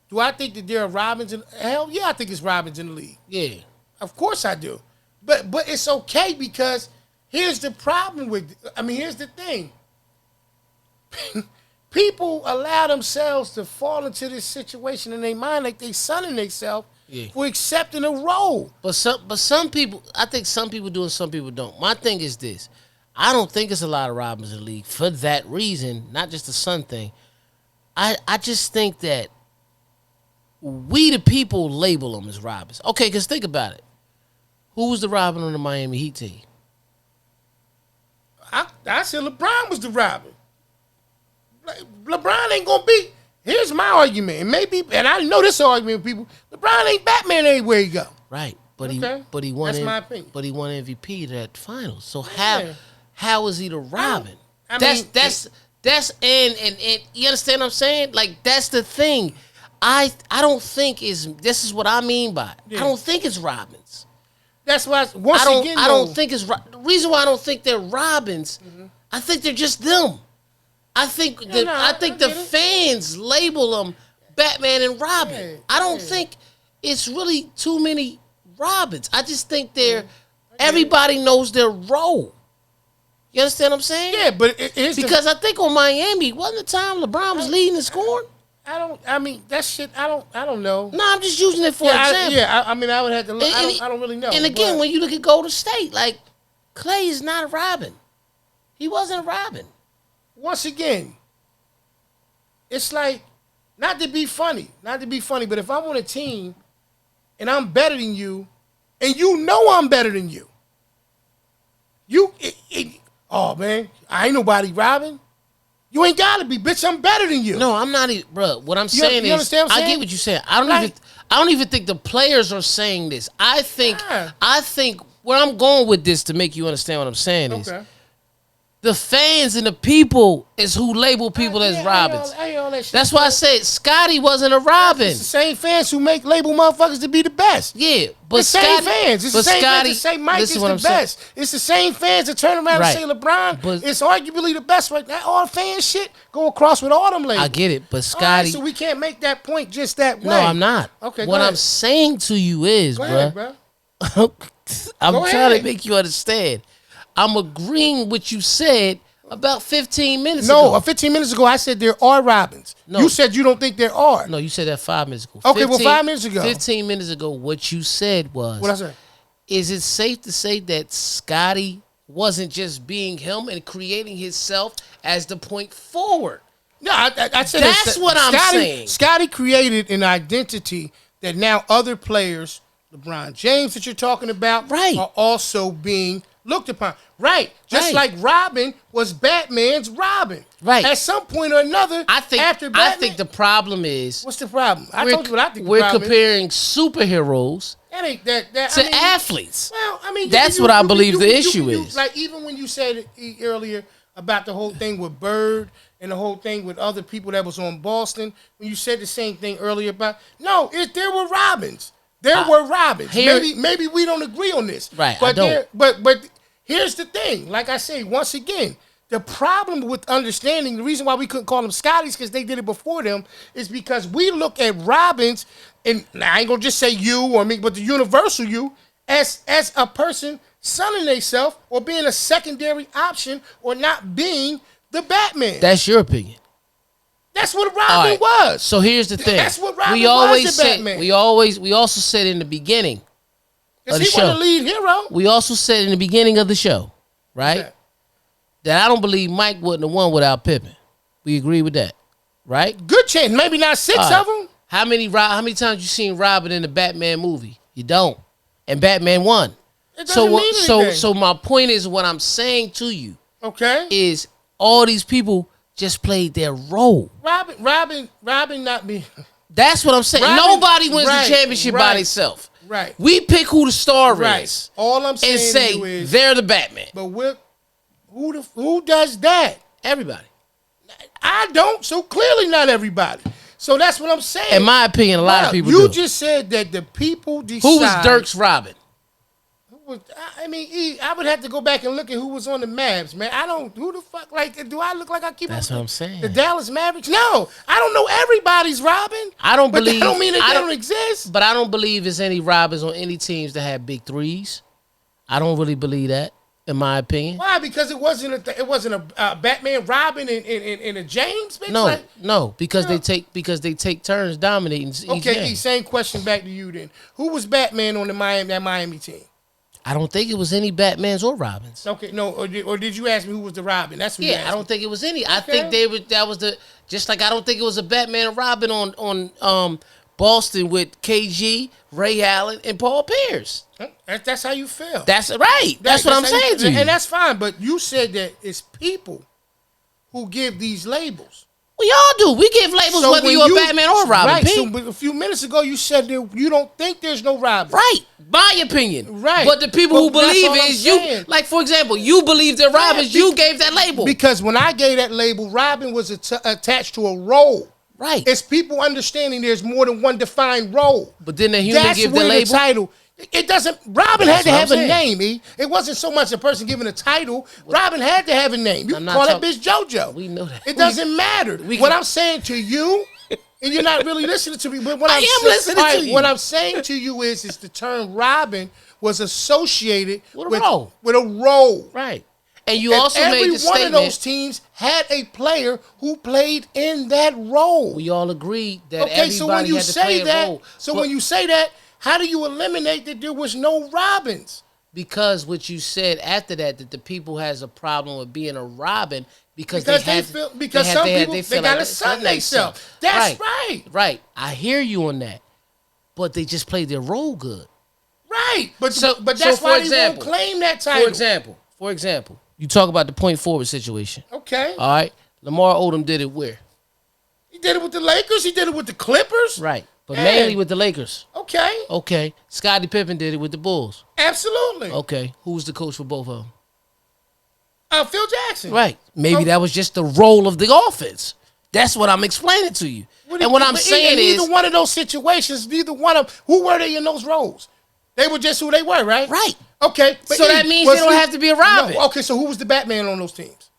do I think that there are Robins in hell? Yeah, I think it's Robins in the league. Yeah. Of course I do. But it's okay because here's the problem here's the thing. People allow themselves to fall into this situation in their mind like they sunning themselves for accepting a role. But some people, I think some people do and some people don't. My thing is this. I don't think it's a lot of Robins in the league for that reason, not just the Sun thing. I just think that we the people label them as Robins. Okay, because think about it. Who was the Robin on the Miami Heat team? I said LeBron was the Robin. LeBron ain't gonna be. Here's my argument, and I know this argument with people. LeBron ain't Batman everywhere he go. Right, but he won. That's my opinion. But he won MVP that finals. So how is he the Robin? That's and you understand what I'm saying? Like, that's the thing. I don't think this is what I mean by it. I don't think it's Robins. That's why I don't think it's the reason why I don't think they're Robins. Mm-hmm. I think they're just them. I think the fans label them Batman and Robin. Yeah, I don't think it's really too many Robins. I just think everybody knows their role. You understand what I'm saying? Yeah, but because I think on Miami wasn't the time LeBron was leading and scoring. That shit. I don't know. No, I'm just using it for example. I would have to look. I don't really know. And again, when you look at Golden State, like, Clay is not a Robin. He wasn't a Robin. Once again, it's like, not to be funny, but if I'm on a team and I'm better than you, and you know I'm better than you, oh man, I ain't nobody Robin. You ain't gotta be, bitch. I'm better than you. No, I'm not even, bro. What I'm saying is, understand what I'm saying? I get what you're saying. I don't even think the players are saying this. I think where I'm going with this to make you understand what I'm saying is, the fans and the people is who label people as Robins. That's why I said Scottie wasn't a Robin. It's the same fans who label motherfuckers to be the best. Yeah, but the same fans. It's the same fans that say Mike is the best. It's the same fans that turn around and say LeBron is arguably the best right now. All fan shit go across with all them labels. I get it, but Scottie. So we can't make that point just that way. No, I'm not. Okay, what I'm saying to you is, bro. I'm trying to make you understand. I'm agreeing with what you said about 15 minutes ago. No, 15 minutes ago, I said there are Robins. No. You said you don't think there are. No, you said that 5 minutes ago. Okay, 5 minutes ago. 15 minutes ago, what you said was... What I said? Is it safe to say that Scottie wasn't just being him and creating himself as the point forward? No, I said... That's what I'm saying. Scottie created an identity that now other players, LeBron James that you're talking about, are also being... looked upon. Just like Robin was Batman's Robin. At some point or another, after Batman... I think the problem is... What's the problem? I told you what I think we're comparing superheroes to athletes. Well, I mean... That's what I believe the issue is. Like, even when you said earlier about the whole thing with Bird and the whole thing with other people that was on Boston, when you said the same thing earlier about, no, there were Robins. There were Robins. Maybe we don't agree on this. Right, but I don't. But here's the thing. Like I say, once again, the problem with understanding, the reason why we couldn't call them Scotties because they did it before them, is because we look at Robins, and I ain't going to just say you or me, but the universal you, as a person sunning themselves or being a secondary option or not being the Batman. That's your opinion. That's what Robin was. So here's the thing. That's what Robin was, the Batman. We also said in the beginning of the he show. was the lead hero. We also said in the beginning of the show, right? That I don't believe Mike wouldn't have won without Pippen. We agree with that, right? Good chance. Maybe not six of them. How many times you seen Robin in the Batman movie? You don't. And Batman won. It doesn't mean anything. So my point is, what I'm saying to you, okay, is all these people just played their role. Robin not be. That's what I'm saying. Nobody wins the championship by themselves. Right. We pick who the star is. All I'm saying and say is they're the Batman. But who does that? Everybody. I don't. So clearly not everybody. So that's what I'm saying. In my opinion, a lot of people You do. just said that the people decide. Who was Dirk's Robin? I would have to go back and look at who was on the Mavs, man. Who the fuck, like, do I look like I keep That's what I'm saying. The Dallas Mavericks? No, I don't know everybody's Robin. I don't believe. That don't mean that they don't exist. But I don't believe there's any Robins on any teams that have big threes. I don't really believe that, in my opinion. Why? Because it wasn't a Batman, Robin, and a James. Bitch? No, because they take turns dominating. Each game. Same question back to you then. Who was Batman on that Miami team? I don't think it was any Batmans or Robins. Okay, no, or did you ask me who was the Robin? That's what you asked I don't me. think it was any. Okay. I think that was just like I don't think it was a Batman and Robin on Boston with KG, Ray Allen, and Paul Pierce. That's how you feel. That's right. That's what I'm saying to you. And that's fine, but you said that it's people who give these labels. We all do. We give labels whether you're a Batman or a Robin. Right. So a few minutes ago, you said that you don't think there's no Robin. Right. My opinion. Right. But the people who believe is you. Like, for example, you believe that Robins, you gave that label. Because when I gave that label, Robin was attached to a role. Right. It's people understanding there's more than one defined role. But then the human give the label. The title. It doesn't. Robin had to have a name. It wasn't so much a person giving a title. Robin had to have a name. You can call that bitch JoJo. We know that. It doesn't matter. What I'm saying to you, and you're not really listening to me, but what I'm listening to you. What I'm saying to you is the term Robin was associated with a role. Right. And you also made the statement. Every one of those teams had a player who played in that role. We all agreed that everybody had to play a role. So when you say that, how do you eliminate that there was no Robins? Because what you said after that the people has a problem with being a Robin because some people they gotta sun themselves. That's right. Right. I hear you on that. But they just played their role good. Right. But that's why they won't claim that title. For example, you talk about the point forward situation. Okay. All right. Lamar Odom did it where? He did it with the Lakers. He did it with the Clippers. Right. But mainly with the Lakers. Okay. Scottie Pippen did it with the Bulls. Absolutely. Okay. Who was the coach for both of them? Phil Jackson. Right. Maybe that was just the role of the offense. That's what I'm explaining to you. And what I'm saying is, neither one of those situations, who were they in those roles? They were just who they were, right? Right. Okay. So that means they don't have to be a Robin. No, okay, so who was the Batman on those teams?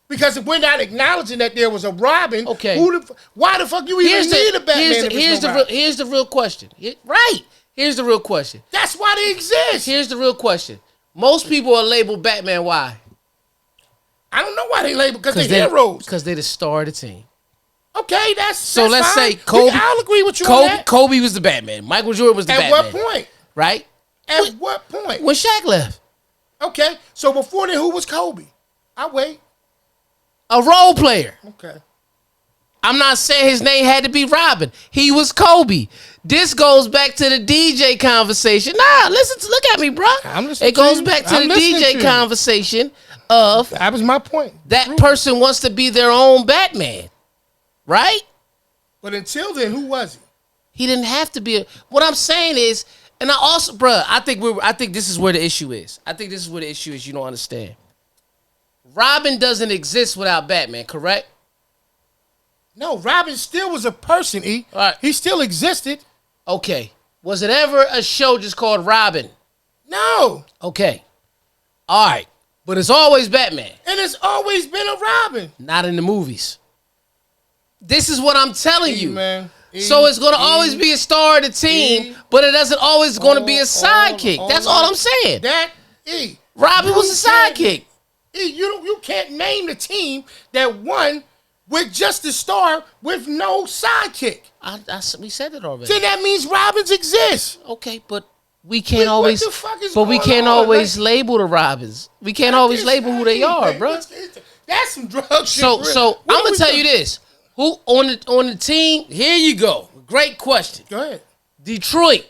Because if we're not acknowledging that there was a Robin, why the fuck you even need a Batman? Here's the real question. Right. Here's the real question. That's why they exist. Here's the real question. Most people are labeled Batman. Why? I don't know why they labeled because they're heroes. Because they're the star of the team. Okay, that's say Kobe. I'll agree with you on that. Kobe was the Batman. Michael Jordan was the Batman. At what point? Right? At what point? When Shaq left. Okay, so before then, who was Kobe? I'll wait. A role player. Okay. I'm not saying his name had to be Robin. He was Kobe. This goes back to the DJ conversation. Look at me, bro. It goes back to the DJ conversation of... That was my point. That person wants to be their own Batman. Right? But until then, who was he? He didn't have to be. What I'm saying is, and I also, bruh, I think this is where the issue is. You don't understand. Robin doesn't exist without Batman, correct? No, Robin still was a person, E. All right. He still existed. Okay. Was it ever a show just called Robin? No. Okay. All right. But it's always Batman. And it's always been a Robin. Not in the movies. This is what I'm telling you. Man. So it's going to always be a star of the team, but it doesn't always going to be a sidekick. That's all I'm saying. Robin was a sidekick. You can't name the team that won with just the star with no sidekick. We said it already. Then that means Robins exist. Okay, but we can't always. What the fuck is but we going can't on, always label the Robins. We can't always label who they are, bro. That's some drug shit. So I'm gonna tell you this: who on the team? Here you go. Great question. Go ahead. Detroit,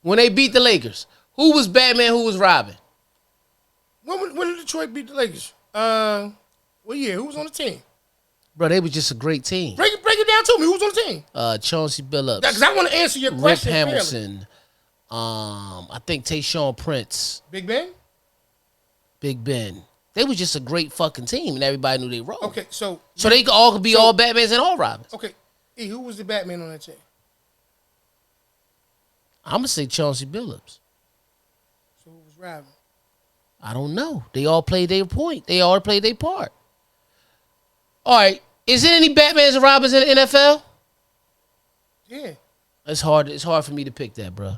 when they beat the Lakers, who was Batman? Who was Robin? When did Detroit beat the Lakers? What year? Who was on the team? Bro, they was just a great team. Break it down to me. Who was on the team? Chauncey Billups. Because I want to answer your question. Rip Hamilton. I think Tayshaun Prince. Big Ben. They was just a great fucking team, and everybody knew they role. Okay, so they could all be all Batmans and all Robins. Okay, who was the Batman on that team? I'm gonna say Chauncey Billups. So who was Robin? I don't know. They all played their point. They all played their part. All right. Is there any Batmans and Robins in the NFL? Yeah. It's hard for me to pick that, bro.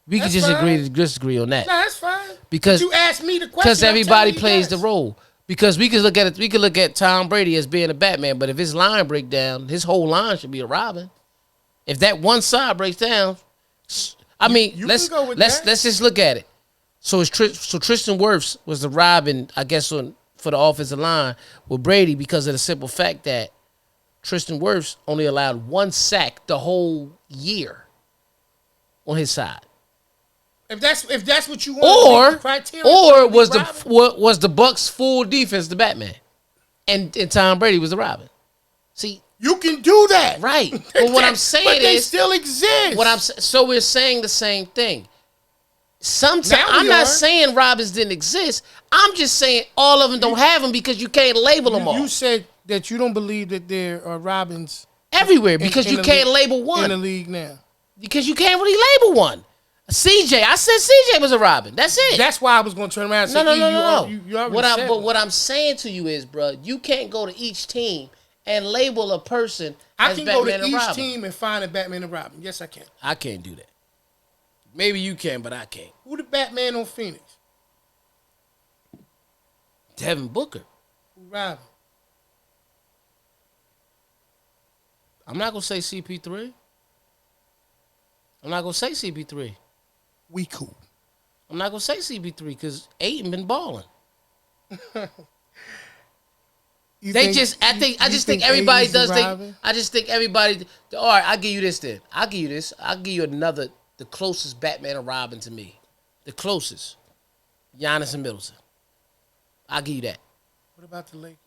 We can disagree on that. No, that's fine. Because you asked me the question. Because everybody plays the role. Because we could look at it. We could look at Tom Brady as being a Batman, but if his line break down, his whole line should be a Robin. If that one side breaks down, I mean, let's just look at it. So Tristan Wirfs was the Robin, I guess, for the offensive line with Brady because of the simple fact that Tristan Wirfs only allowed one sack the whole year on his side. If that's what you want, or was the Bucs full defense the Batman, and Tom Brady was the Robin? See, you can do that, right? But what I'm saying but is they still exist. So we're saying the same thing. Sometimes I'm not saying Robins didn't exist. I'm just saying all of them don't have them because you can't label them all. You said that you don't believe that there are Robins everywhere because you can't label one in the league now. Because you can't really label one. CJ, I said CJ was a Robin. That's it. That's why I was going to turn around and say, no. You already said what I'm saying to you is, bro, you can't go to each team and label a person as Batman and Robin. I can go to each team and find a Batman and Robin. Yes, I can. I can't do that. Maybe you can, but I can't. Who the Batman on Phoenix? Devin Booker. Who Robin? I'm not going to say CP3. I'm not going to say CP3. We cool. I'm not going to say CP3 because Ayton been balling. I just think everybody does think. I just think everybody. All right, I'll give you this then. I'll give you another. The closest Batman and Robin to me. The closest. Giannis and Middleton. I'll give you that. What about the Lakers?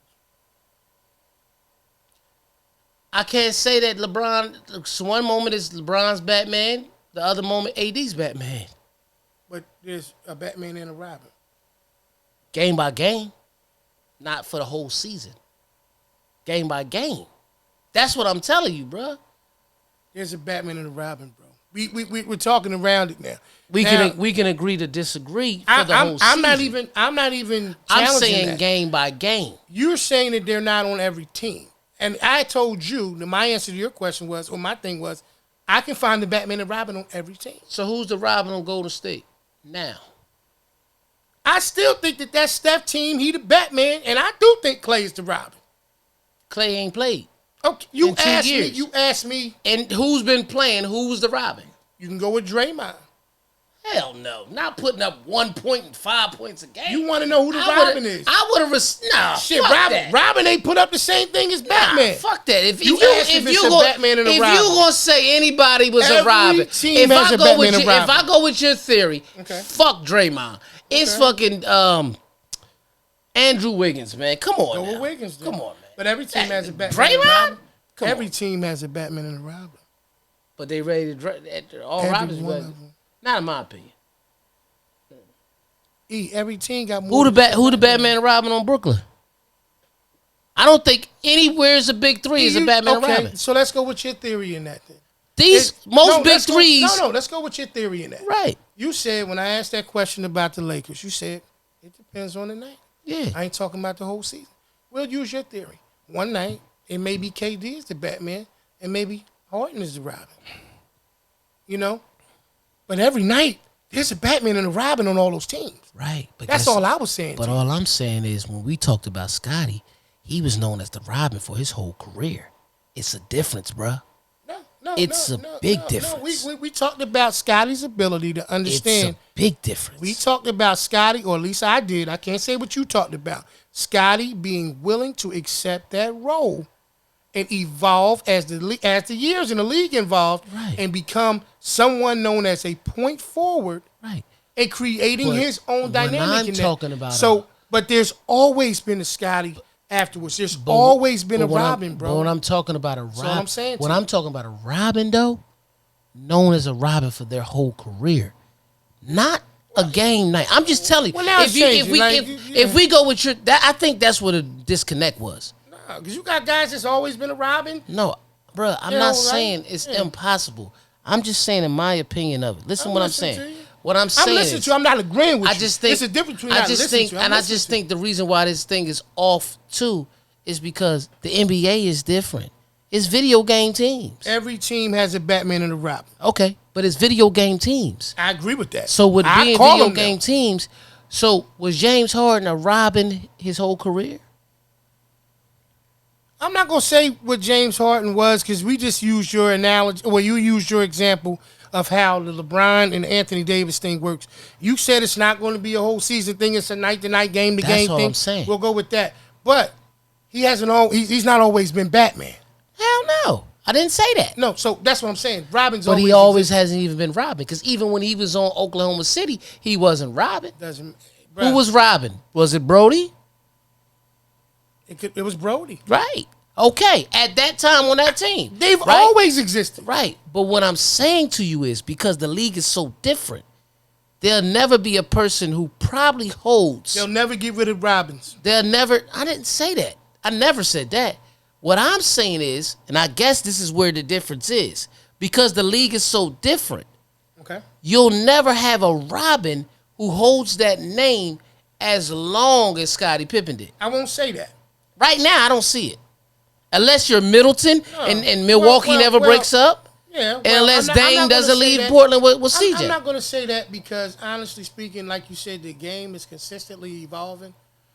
I can't say that LeBron. So one moment is LeBron's Batman. The other moment, AD's Batman. But there's a Batman and a Robin. Game by game. Not for the whole season. Game by game. That's what I'm telling you, bro. There's a Batman and a Robin, bro. We're talking around it now. We can agree to disagree for the whole season. I'm not even. I'm saying that. Game by game. You're saying that they're not on every team, and I told you that my answer to your question was, or my thing was, I can find the Batman and Robin on every team. So who's the Robin on Golden State now? I still think that Steph team, he the Batman, and I do think Clay is the Robin. Clay ain't played. Okay, you asked me. And who's been playing? Who was the Robin? You can go with Draymond. Hell no. Not putting up 1 point and 5 points a game. You want to know who the Robin is? I would have... Nah, shit, Robin. Robin ain't put up the same thing as Batman. Fuck that. If you going to say anybody was a Robin... If I go with your theory, fuck Draymond. It's fucking Andrew Wiggins, man. Come on Go with Wiggins, Come on, man. But every team has a Batman and a Robin. Every team has a Batman and a Robin. But they rated all Robins, but not in my opinion. Every team got more. Who the Batman and Robin on Brooklyn? I don't think anywhere is a big three is a Batman and Robin. So let's go with your theory in that then. Big threes. No, let's go with your theory in that. Right. You said when I asked that question about the Lakers, you said it depends on the night. Yeah. I ain't talking about the whole season. We'll use your theory. One night, it may be KD is the Batman, and maybe Harden is the Robin. You know? But every night, there's a Batman and a Robin on all those teams. Right. But that's all I was saying. But all I'm saying is when we talked about Scottie, he was known as the Robin for his whole career. It's a difference, bruh. It's a big difference. We talked about Scottie's ability to understand. It's a big difference. We talked about Scottie, or at least I did. I can't say what you talked about. Scottie being willing to accept that role and evolve as the years in the league involved, right, and become someone known as a point forward, right, and creating his own dynamic. I'm talking about but there's always been a Scottie afterwards. There's always been a Robin, bro. But when I'm talking about a Robin, I'm saying when I'm talking about a Robin, though, known as a Robin for their whole career, not a game night. I'm just telling you. Well, now if we go with I think that's what a disconnect was. Nah, because you got guys that's always been a Robin. No, bro, I'm not saying it's impossible. I'm just saying in my opinion of it. Listen, what I'm saying. What I'm saying listening to you. I'm not agreeing with you. I just think there's a difference between I just think the reason why this thing is off too is because the NBA is different. It's video game teams. Every team has a Batman and a Robin. Okay, but it's video game teams. I agree with that. So with being video game teams, so was James Harden a Robin his whole career? I'm not gonna say what James Harden was because we just used your analogy. Well, you used your example of how the LeBron and Anthony Davis thing works. You said it's not going to be a whole season thing. It's a night-to-night, game-to-game thing. That's what I'm saying. We'll go with that. But he's not always been Batman. Hell no. I didn't say that. No, so that's what I'm saying. But he always hasn't even been Robin because even when he was on Oklahoma City, he wasn't Robin. Who was Robin? Was it Brody? It was Brody. Right. Okay, at that time on that team. They've always existed. Right. But what I'm saying to you is because the league is so different, there'll never be a person who probably holds. They'll never get rid of Robins. I didn't say that. I never said that. What I'm saying is, and I guess this is where the difference is, because the league is so different, okay, you'll never have a Robin who holds that name as long as Scottie Pippen did. I won't say that. Right now, I don't see it. Unless you're Middleton and Milwaukee never breaks up. Yeah. And unless Dame doesn't leave Portland with CJ. I'm not going to say that because, honestly speaking, like you said, the game is consistently evolving.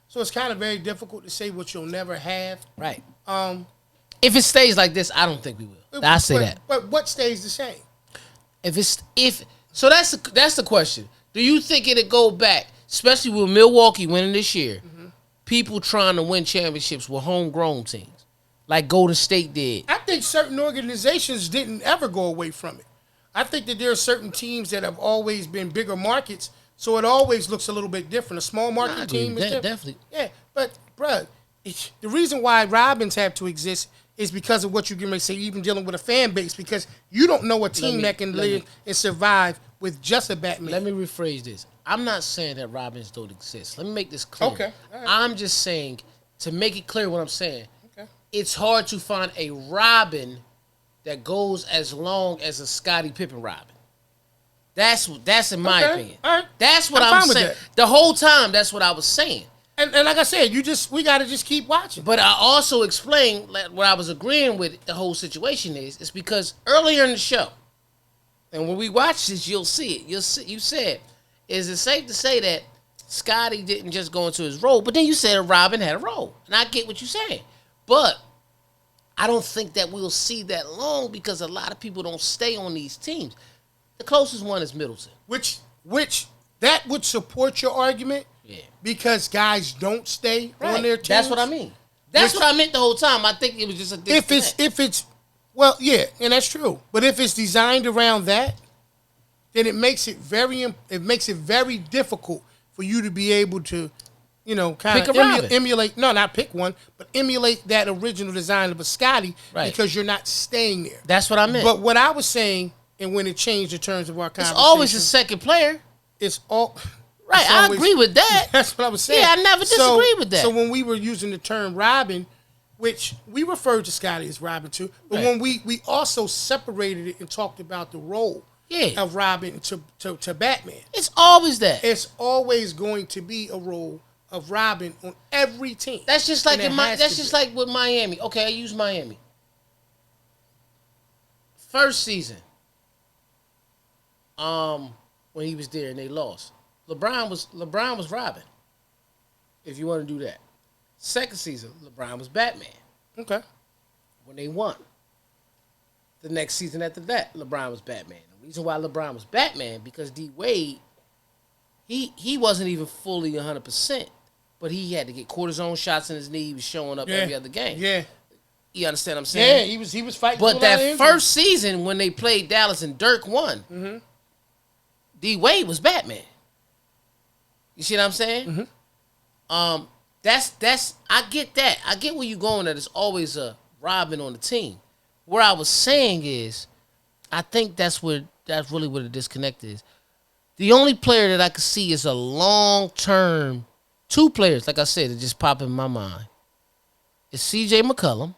So it's kind of very difficult to say what you'll never have. Right. If it stays like this, I don't think we will. I say that. But what stays the same? So that's the question. Do you think it'll go back, especially with Milwaukee winning this year, people trying to win championships with homegrown teams? Like Golden State did. I think certain organizations didn't ever go away from it. I think that there are certain teams that have always been bigger markets, so it always looks a little bit different. A small market team is different. Definitely. Yeah, but, bruh, the reason why Robins have to exist is because of what you can say, even dealing with a fan base, because you don't know a team that can live and survive with just a Batman. Let me rephrase this. I'm not saying that Robins don't exist. Let me make this clear. Okay. All right. I'm just saying, to make it clear what I'm saying, it's hard to find a Robin that goes as long as a Scottie Pippen Robin. That's in my opinion. All right. That's what I'm saying. The whole time, that's what I was saying. And like I said, we got to just keep watching. But I also explained what I was agreeing with the whole situation is because earlier in the show, and when we watch this, you'll see it. You said, is it safe to say that Scottie didn't just go into his role, but then you said Robin had a role. And I get what you're saying. But I don't think that we'll see that long because a lot of people don't stay on these teams. The closest one is Middleton. Which that would support your argument. Yeah. Because guys don't stay on their teams. That's what I mean. That's what I meant the whole time. I think it was just a disconnect. If it's well, yeah, and that's true. But if it's designed around that, then it makes it very difficult for you to be able to, kind of emulate. No, not pick one, but emulate that original design of a Scottie because you're not staying there. That's what I meant. But what I was saying, and when it changed in terms of our conversation, it's always a second player. It's all right. I agree with that. That's what I was saying. Yeah, I never disagree with that. So when we were using the term Robin, which we referred to Scottie as Robin too, but when we also separated it and talked about the role of Robin to Batman. It's always that. It's always going to be a role of Robin on every team. That's just like like with Miami. Okay, I use Miami. First season, when he was there and they lost, LeBron was Robin. If you want to do that. Second season, LeBron was Batman. Okay. When they won. The next season after that, LeBron was Batman. The reason why LeBron was Batman, because D Wade, he wasn't even fully 100%, but he had to get cortisone shots in his knee. He was showing up every other game. Yeah. You understand what I'm saying? Yeah, he was fighting. But that first season when they played Dallas and Dirk won, D Wade was Batman. You see what I'm saying? That's I get that. I get where you're going. That it's always a Robin on the team. What I was saying is, I think that's really where the disconnect is. The only player that I could see is a long-term, two players, like I said, that just pop in my mind. It's C.J. McCollum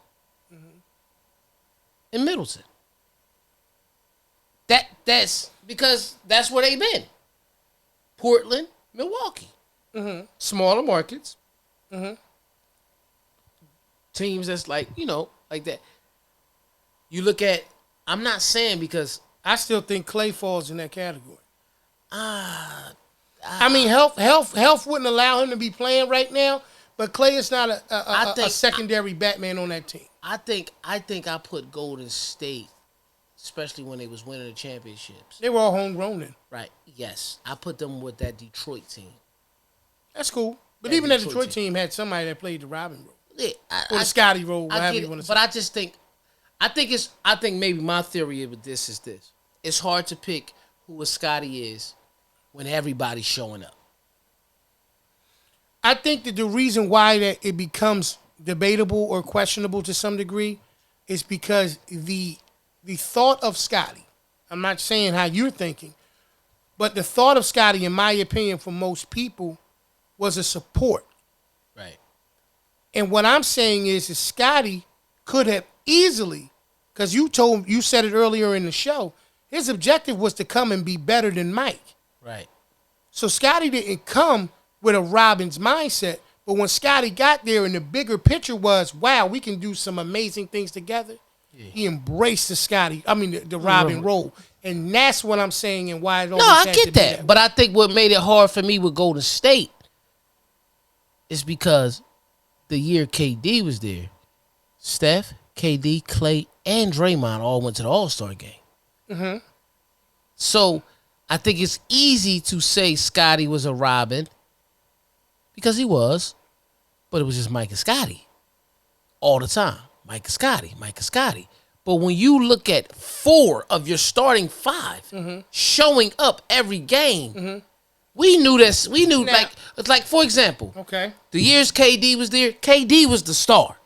and Middleton. That's because that's where they've been. Portland, Milwaukee. Smaller markets. Teams that's like that. You look at, I'm not saying because I still think Clay falls in that category. I mean, health wouldn't allow him to be playing right now, but Clay is not a secondary Batman on that team. I think I put Golden State, especially when they was winning the championships. They were all homegrown then. Right. Yes. I put them with that Detroit team. That's cool. But even that Detroit team had somebody that played the Robin role. Yeah, or the Scottie role, whatever you want to say. But I think maybe my theory with this is this. It's hard to pick who a Scottie is when everybody's showing up. I think that the reason why that it becomes debatable or questionable to some degree is because the thought of Scottie, I'm not saying how you're thinking, but the thought of Scottie, in my opinion, for most people, was a support. Right. And what I'm saying is Scottie could have easily, because you said it earlier in the show, his objective was to come and be better than Mike. Right. So Scottie didn't come with a Robin's mindset, but when Scottie got there and the bigger picture was, wow, we can do some amazing things together, he embraced the Robin role. And that's what I'm saying and why it always I get that. But I think what made it hard for me with Golden State is because the year KD was there, Steph, KD, Clay, and Draymond all went to the All-Star game. So I think it's easy to say Scottie was a Robin because he was, but it was just Mike and Scottie all the time. Mike and Scottie, Mike and Scottie. But when you look at 4 of your starting 5 showing up every game, we knew this. We knew, like for example, the years KD was there, KD was the star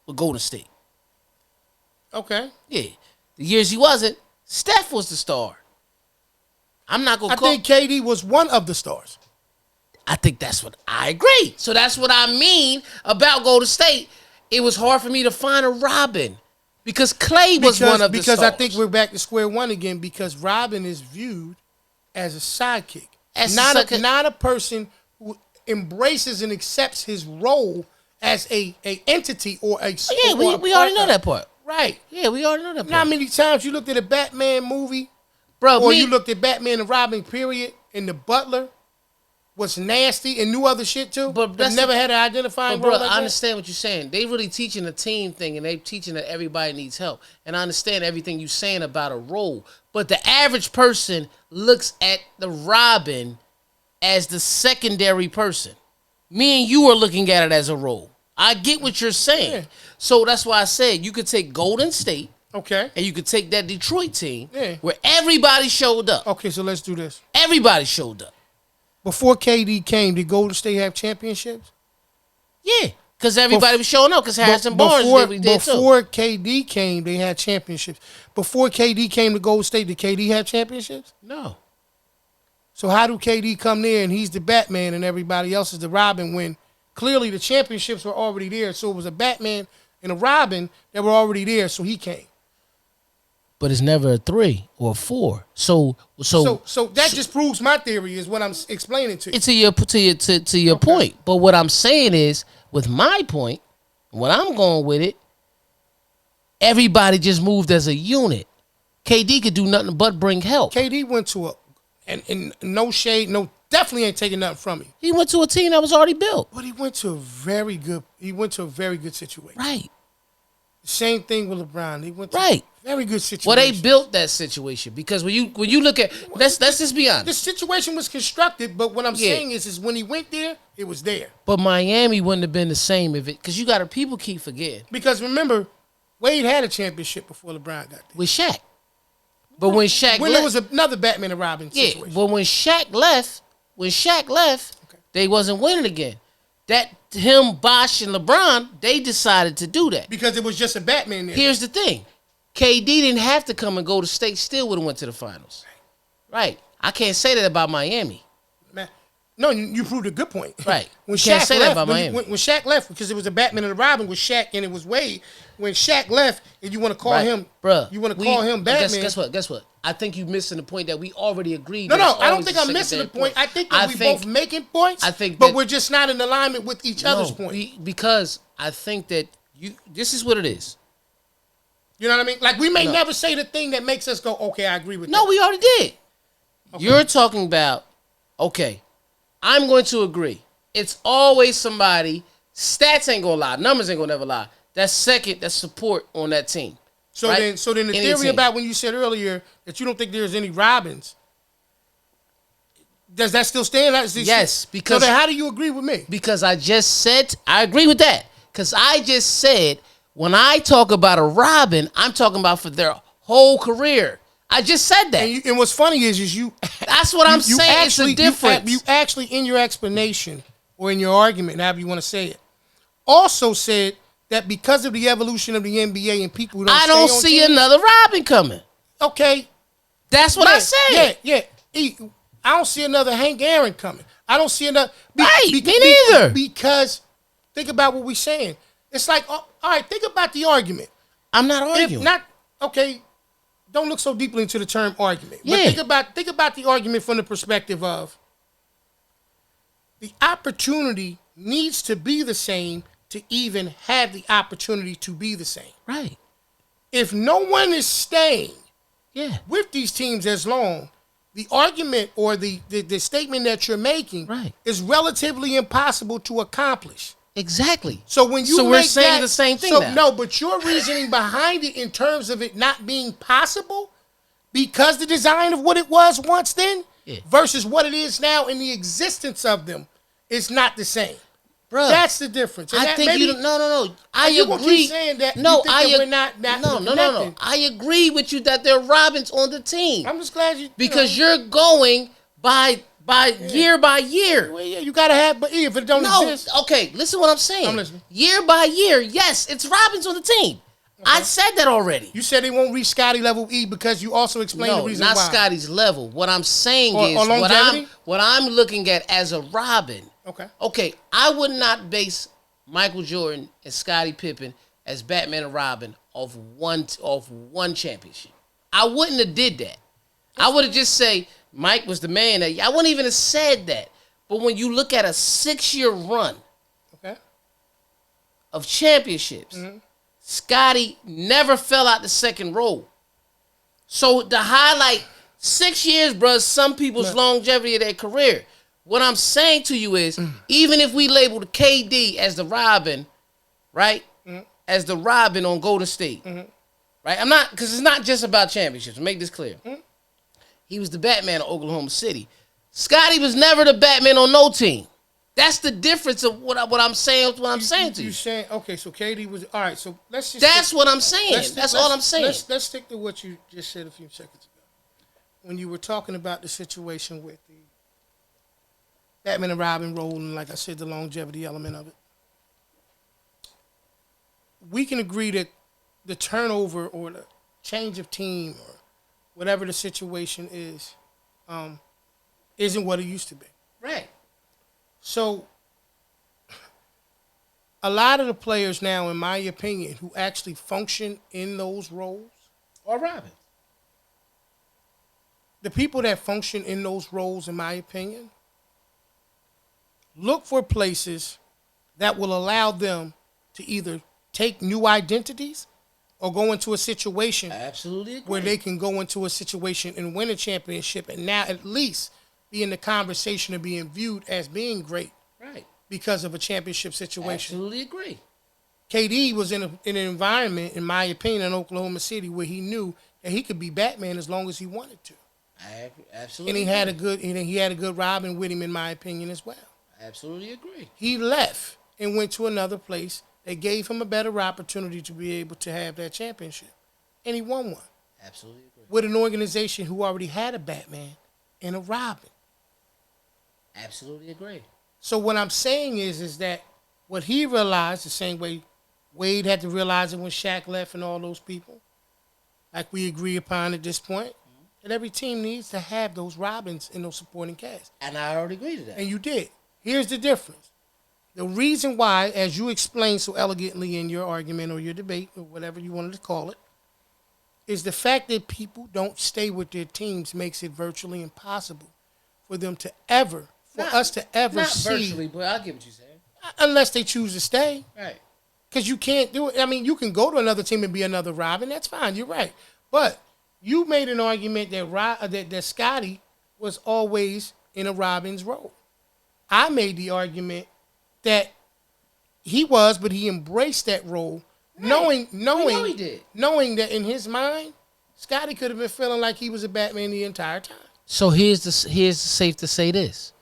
with Golden State. Okay. Yeah. The years he wasn't, Steph was the star. I'm not going to I think KD was one of the stars. I think that's what I agree. So that's what I mean about Golden State. It was hard for me to find a Robin because Clay was one of the stars. Because I think we're back to square one again because Robin is viewed as a sidekick. Not a person who embraces and accepts his role as a entity or a we already know that part. Right. Yeah, we already know that part. How many times you looked at a Batman movie, you looked at Batman and Robin, period, and the Butler was nasty and knew other shit too, but never had an identifying role like that? I understand what you're saying. They really teaching a team thing, and they teaching that everybody needs help. And I understand everything you're saying about a role. But the average person looks at the Robin as the secondary person. Me and you are looking at it as a role. I get what you're saying. Yeah. So that's why I said you could take Golden State. Okay. And you could take that Detroit team where everybody showed up. Okay, so let's do this. Everybody showed up. Before KD came, did Golden State have championships? Yeah, because everybody was showing up because Harrison Barnes did what he did too. Before KD came, they had championships. Before KD came to Golden State, did KD have championships? No. So how do KD come there and he's the Batman and everybody else is the Robin when clearly the championships were already there. So it was a Batman and a Robin that were already there, so he came. But it's never a 3 or a 4. So that just proves my theory is what I'm explaining to you. To your point. But what I'm saying is, with my point, when I'm going with it, everybody just moved as a unit. KD could do nothing but bring help. KD went to and no shade, definitely ain't taking nothing from him. He went to a team that was already built. But he went to a very good situation. Right. Same thing with LeBron. He went to right. a very good situation. Well, they built that situation because when you look at let's just be honest. The situation was constructed, but what I'm saying is when he went there, it was there. But Miami wouldn't have been the same if it because you got to people keep forgetting. Because remember, Wade had a championship before LeBron got there. With Shaq. But when Shaq left, it was another Batman and Robin situation. But when Shaq left, they wasn't winning again. That him, Bosh, and LeBron, they decided to do that. Because it was just a Batman there. Here's the thing. KD didn't have to come and go to state, still would have went to the finals. Right. I can't say that about Miami. Man, no, you proved a good point. Right. When Shaq Shaq say left, that about Miami. When Shaq left, because it was a Batman and a Robin with Shaq and it was Wade. When Shaq left, and you want to call him, bruh, you want to call him Batman. Guess what? I think you're missing the point that we already agreed. No, I don't think I'm missing the point. I think that we both making points. But we're just not in alignment with each other's point. Because I think that this is what it is. You know what I mean? Like we may never say the thing that makes us go, okay, I agree with that. No, we already did. Okay. You're talking about, okay, I'm going to agree. It's always somebody, stats ain't gonna lie, numbers ain't gonna never lie. That's support on that team. So right? then the theory about when you said earlier that you don't think there's any Robins, does that still stand? Yes, because so then how do you agree with me? Because I just said I agree with that. Because I just said when I talk about a Robin, I'm talking about for their whole career. I just said that. And what's funny is you. That's what I'm saying. It's a difference. You actually in your explanation or in your argument, however you want to say it, also said that because of the evolution of the NBA and people who I don't see another Robin coming. Okay. That's what I said. Yeah. I don't see another Hank Aaron coming. I don't see another. Me neither. Because think about what we're saying. It's like, all right, think about the argument. I'm not arguing. Okay, don't look so deeply into the term argument. Yeah. But think about the argument from the perspective of the opportunity needs to be the same to even have the opportunity to be the same. Right. If no one is staying with these teams as long, the argument or the statement that you're making is relatively impossible to accomplish. Exactly. So when you we're saying the same thing now. No, but your reasoning behind it in terms of it not being possible because the design of what it was once then versus what it is now in the existence of them is not the same. Bruh, that's the difference. And I think maybe, No. I agree. Keep saying that. No, we're not No. I agree with you that there are Robins on the team. I'm just glad because you're going by year by year. Well, yeah, you gotta have, but if it don't exist. Okay, listen what I'm saying. I'm listening. Year by year, yes, it's Robins on the team. Okay. I said that already. You said they won't reach Scottie level E because you also explained the reason why. No, not Scottie's level. What I'm saying is what I'm looking at as a Robin. Okay, I would not base Michael Jordan and Scottie Pippen as Batman and Robin off one championship. I wouldn't have did that. I would have just say Mike was the man. I wouldn't even have said that. But when you look at a 6-year run of championships, Scottie never fell out the second row. So to highlight 6 years, bro, some people's longevity of their career. What I'm saying to you is, even if we label the KD as the Robin, right? As the Robin on Golden State, right? I'm not, because it's not just about championships. Make this clear. He was the Batman of Oklahoma City. Scottie was never the Batman on no team. That's the difference of what I'm saying. What I'm saying to you. You're saying, okay, so KD was all right. So let's just. That's what I'm saying. That's all I'm saying. Let's stick to what you just said a few seconds ago, when you were talking about the situation with the Batman and Robin role, and like I said, the longevity element of it. We can agree that the turnover or the change of team or whatever the situation is, isn't what it used to be. Right. So a lot of the players now, in my opinion, who actually function in those roles Or Robin. The people that function in those roles, in my opinion, look for places that will allow them to either take new identities or go into a situation Absolutely agree. where they can go into a situation and win a championship and now at least be in the conversation of being viewed as being great Right. because of a championship situation. Absolutely agree. KD was in an environment, in my opinion, in Oklahoma City where he knew that he could be Batman as long as he wanted to. Absolutely. And he had a good Robin with him, in my opinion, as well. Absolutely agree. He left and went to another place that gave him a better opportunity to be able to have that championship. And he won one. Absolutely agree. With an organization who already had a Batman and a Robin. Absolutely agree. So what I'm saying is that what he realized, the same way Wade had to realize it when Shaq left and all those people, like we agree upon at this point, that every team needs to have those Robins in those supporting cast. And I already agree to that. And you did. Here's the difference. The reason why, as you explained so elegantly in your argument or your debate or whatever you wanted to call it, is the fact that people don't stay with their teams makes it virtually impossible for them to ever, us to ever not see. Virtually, but I get what you're saying. Unless they choose to stay. Right. Because you can't do it. I mean, you can go to another team and be another Robin. That's fine. You're right. But you made an argument that Scottie was always in a Robin's role. I made the argument that he was, but he embraced that role, knowing that in his mind, Scottie could have been feeling like he was a Batman the entire time. So here's safe to say this.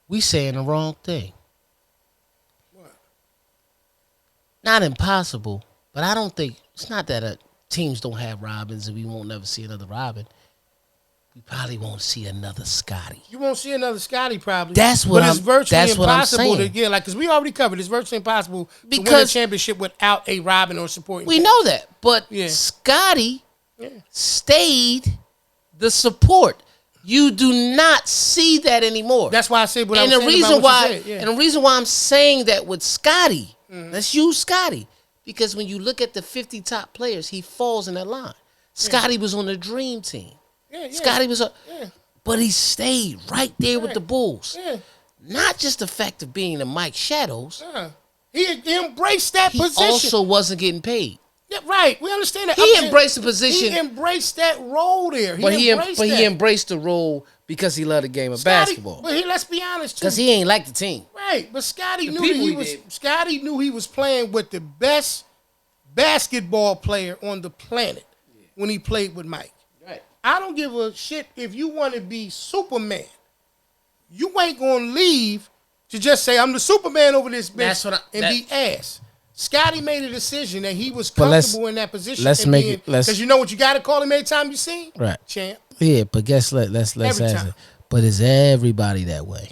We saying the wrong thing. What? Not impossible, but I don't think it's not that teams don't have Robins and we won't never see another Robin. We probably won't see another Scottie. You won't see another Scottie probably. That's what it's virtually impossible saying. to get, like, because we already covered. It's virtually impossible to win a championship without a Robin or supporting. We know that, but Scottie stayed the support. You do not see that anymore. That's why I said what I was saying. And the reason why I'm saying that with Scottie, let's use Scottie, because when you look at the 50 top players, he falls in that line. Scottie was on the dream team. Scottie was but he stayed right there with the Bulls. Not just the fact of being the Mike Shadows. He embraced that position. He also wasn't getting paid. Yeah, right. We understand that. He embraced the position. He embraced that role there. He embraced the role because he loved the game of basketball. But let's be honest, too. Because he ain't like the team. Right. But Scottie knew he was playing with the best basketball player on the planet when he played with Mike. Right. I don't give a shit if you want to be Superman. You ain't gonna leave to just say I'm the Superman over this bitch be ass. Scottie made a decision that he was comfortable in that position. Because you know what you got to call him every time you see him? Right. Champ. Yeah, but let's ask it. But is everybody that way?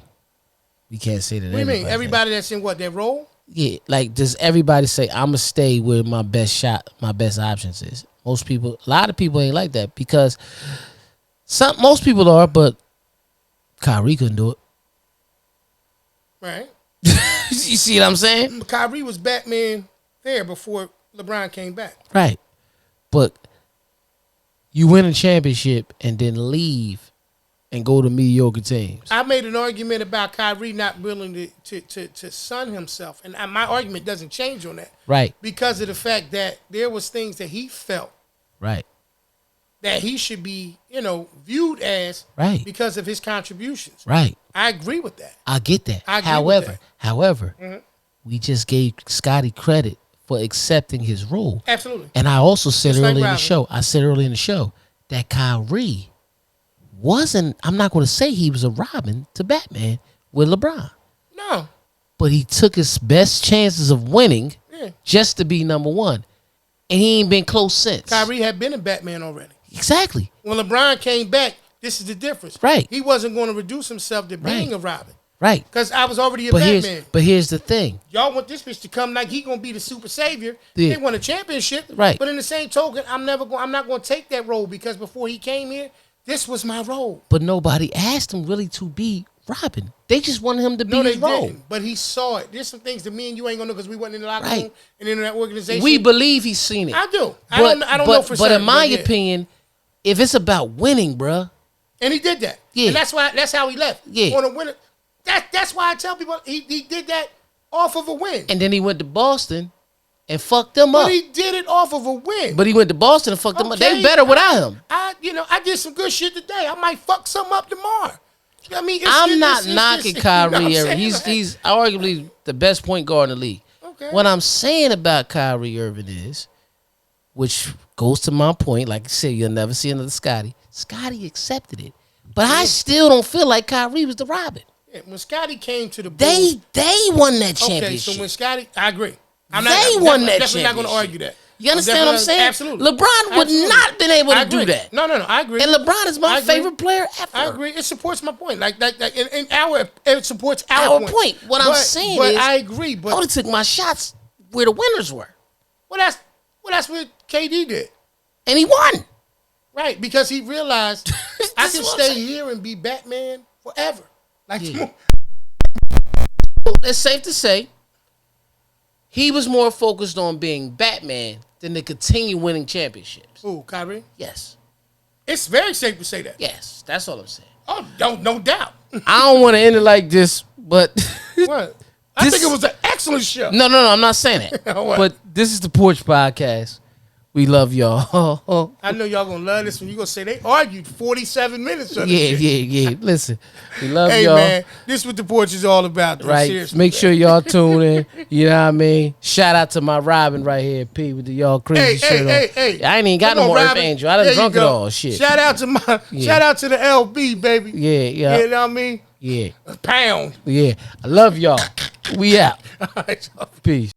We can't say that. What do you mean? Everybody that's in what, their role? Yeah, like does everybody say I'm gonna stay where my best options is? A lot of people ain't like that because most people are, but Kyrie couldn't do it. Right. You see what I'm saying? Kyrie was Batman there before LeBron came back. Right. But you win a championship and then leave and go to mediocre teams. I made an argument about Kyrie not willing to sun himself. And my argument doesn't change on that. Right. Because of the fact that there was things that he felt. Right. That he should be, viewed as because of his contributions. Right. I agree with that. I get that. However, we just gave Scottie credit for accepting his role. Absolutely. And I also said earlier in the show that Kyrie wasn't, I'm not going to say he was a Robin to Batman with LeBron. No. But he took his best chances of winning just to be number one. And he ain't been close since. Kyrie had been a Batman already. Exactly. When LeBron came back, this is the difference. Right. He wasn't going to reduce himself to being a Robin. Right. Because I was already a Batman. But here's the thing. Y'all want this bitch to come like he going to be the super savior. They won a championship. Right. But in the same token, I'm not going to take that role because before he came here, this was my role. But nobody asked him really to be robbing. They just wanted him to be No, they his role. didn't. But he saw it. There's some things that me and you ain't gonna know because we wasn't in the locker room and in that organization. We believe he's seen it. I do. I don't know for certain. But in my opinion, if it's about winning, bruh. And he did that. Yeah. And that's how he left. Yeah. On a winner. That's why I tell people he did that off of a win. And then he went to Boston and fucked them up. But he did it off of a win. But he went to Boston and fucked them up. They better without him. I did some good shit today. I might fuck something up tomorrow. You know what I mean? I'm not knocking Kyrie Irving. He's arguably the best point guard in the league. Okay. What I'm saying about Kyrie Irving is, which goes to my point, like I said, you'll never see another Scottie. Scottie accepted it. But I still don't feel like Kyrie was the Robin. Yeah, when Scottie came to the Bulls, they won that championship. Okay, so when Scottie, I agree. They won that championship. Definitely not going to argue that. You understand what I'm saying? Absolutely. LeBron would not have been able to do that. No, I agree. And LeBron is my favorite player ever. I agree. It supports my point. It supports our point. What I'm saying is, I agree. But I would have took my shots where the winners were. Well, that's what KD did, and he won. Right, because he realized I can stay here and be Batman forever. It's safe to say he was more focused on being Batman than to continue winning championships. Who, Kyrie? Yes. It's very safe to say that. Yes, that's all I'm saying. Oh, no doubt. I don't want to end it like this, but what? I think it was an excellent show. No, I'm not saying that. But this is the Porch Podcast. We love y'all. I know y'all gonna love this when you gonna say they argued 47 minutes of this shit. Yeah. Listen, we love y'all. Hey man, this is what the Porch is all about. Right. Seriously, make sure y'all tune in. You know what I mean? Shout out to my Robin right here, P, with the y'all crazy shirt on. Hey. I ain't even got no more Earth Angel. I done drunk it all. Shit. Shout out to the LB, baby. Yeah. You know what I mean? Yeah. A pound. Yeah. I love y'all. We out. All right, Peace.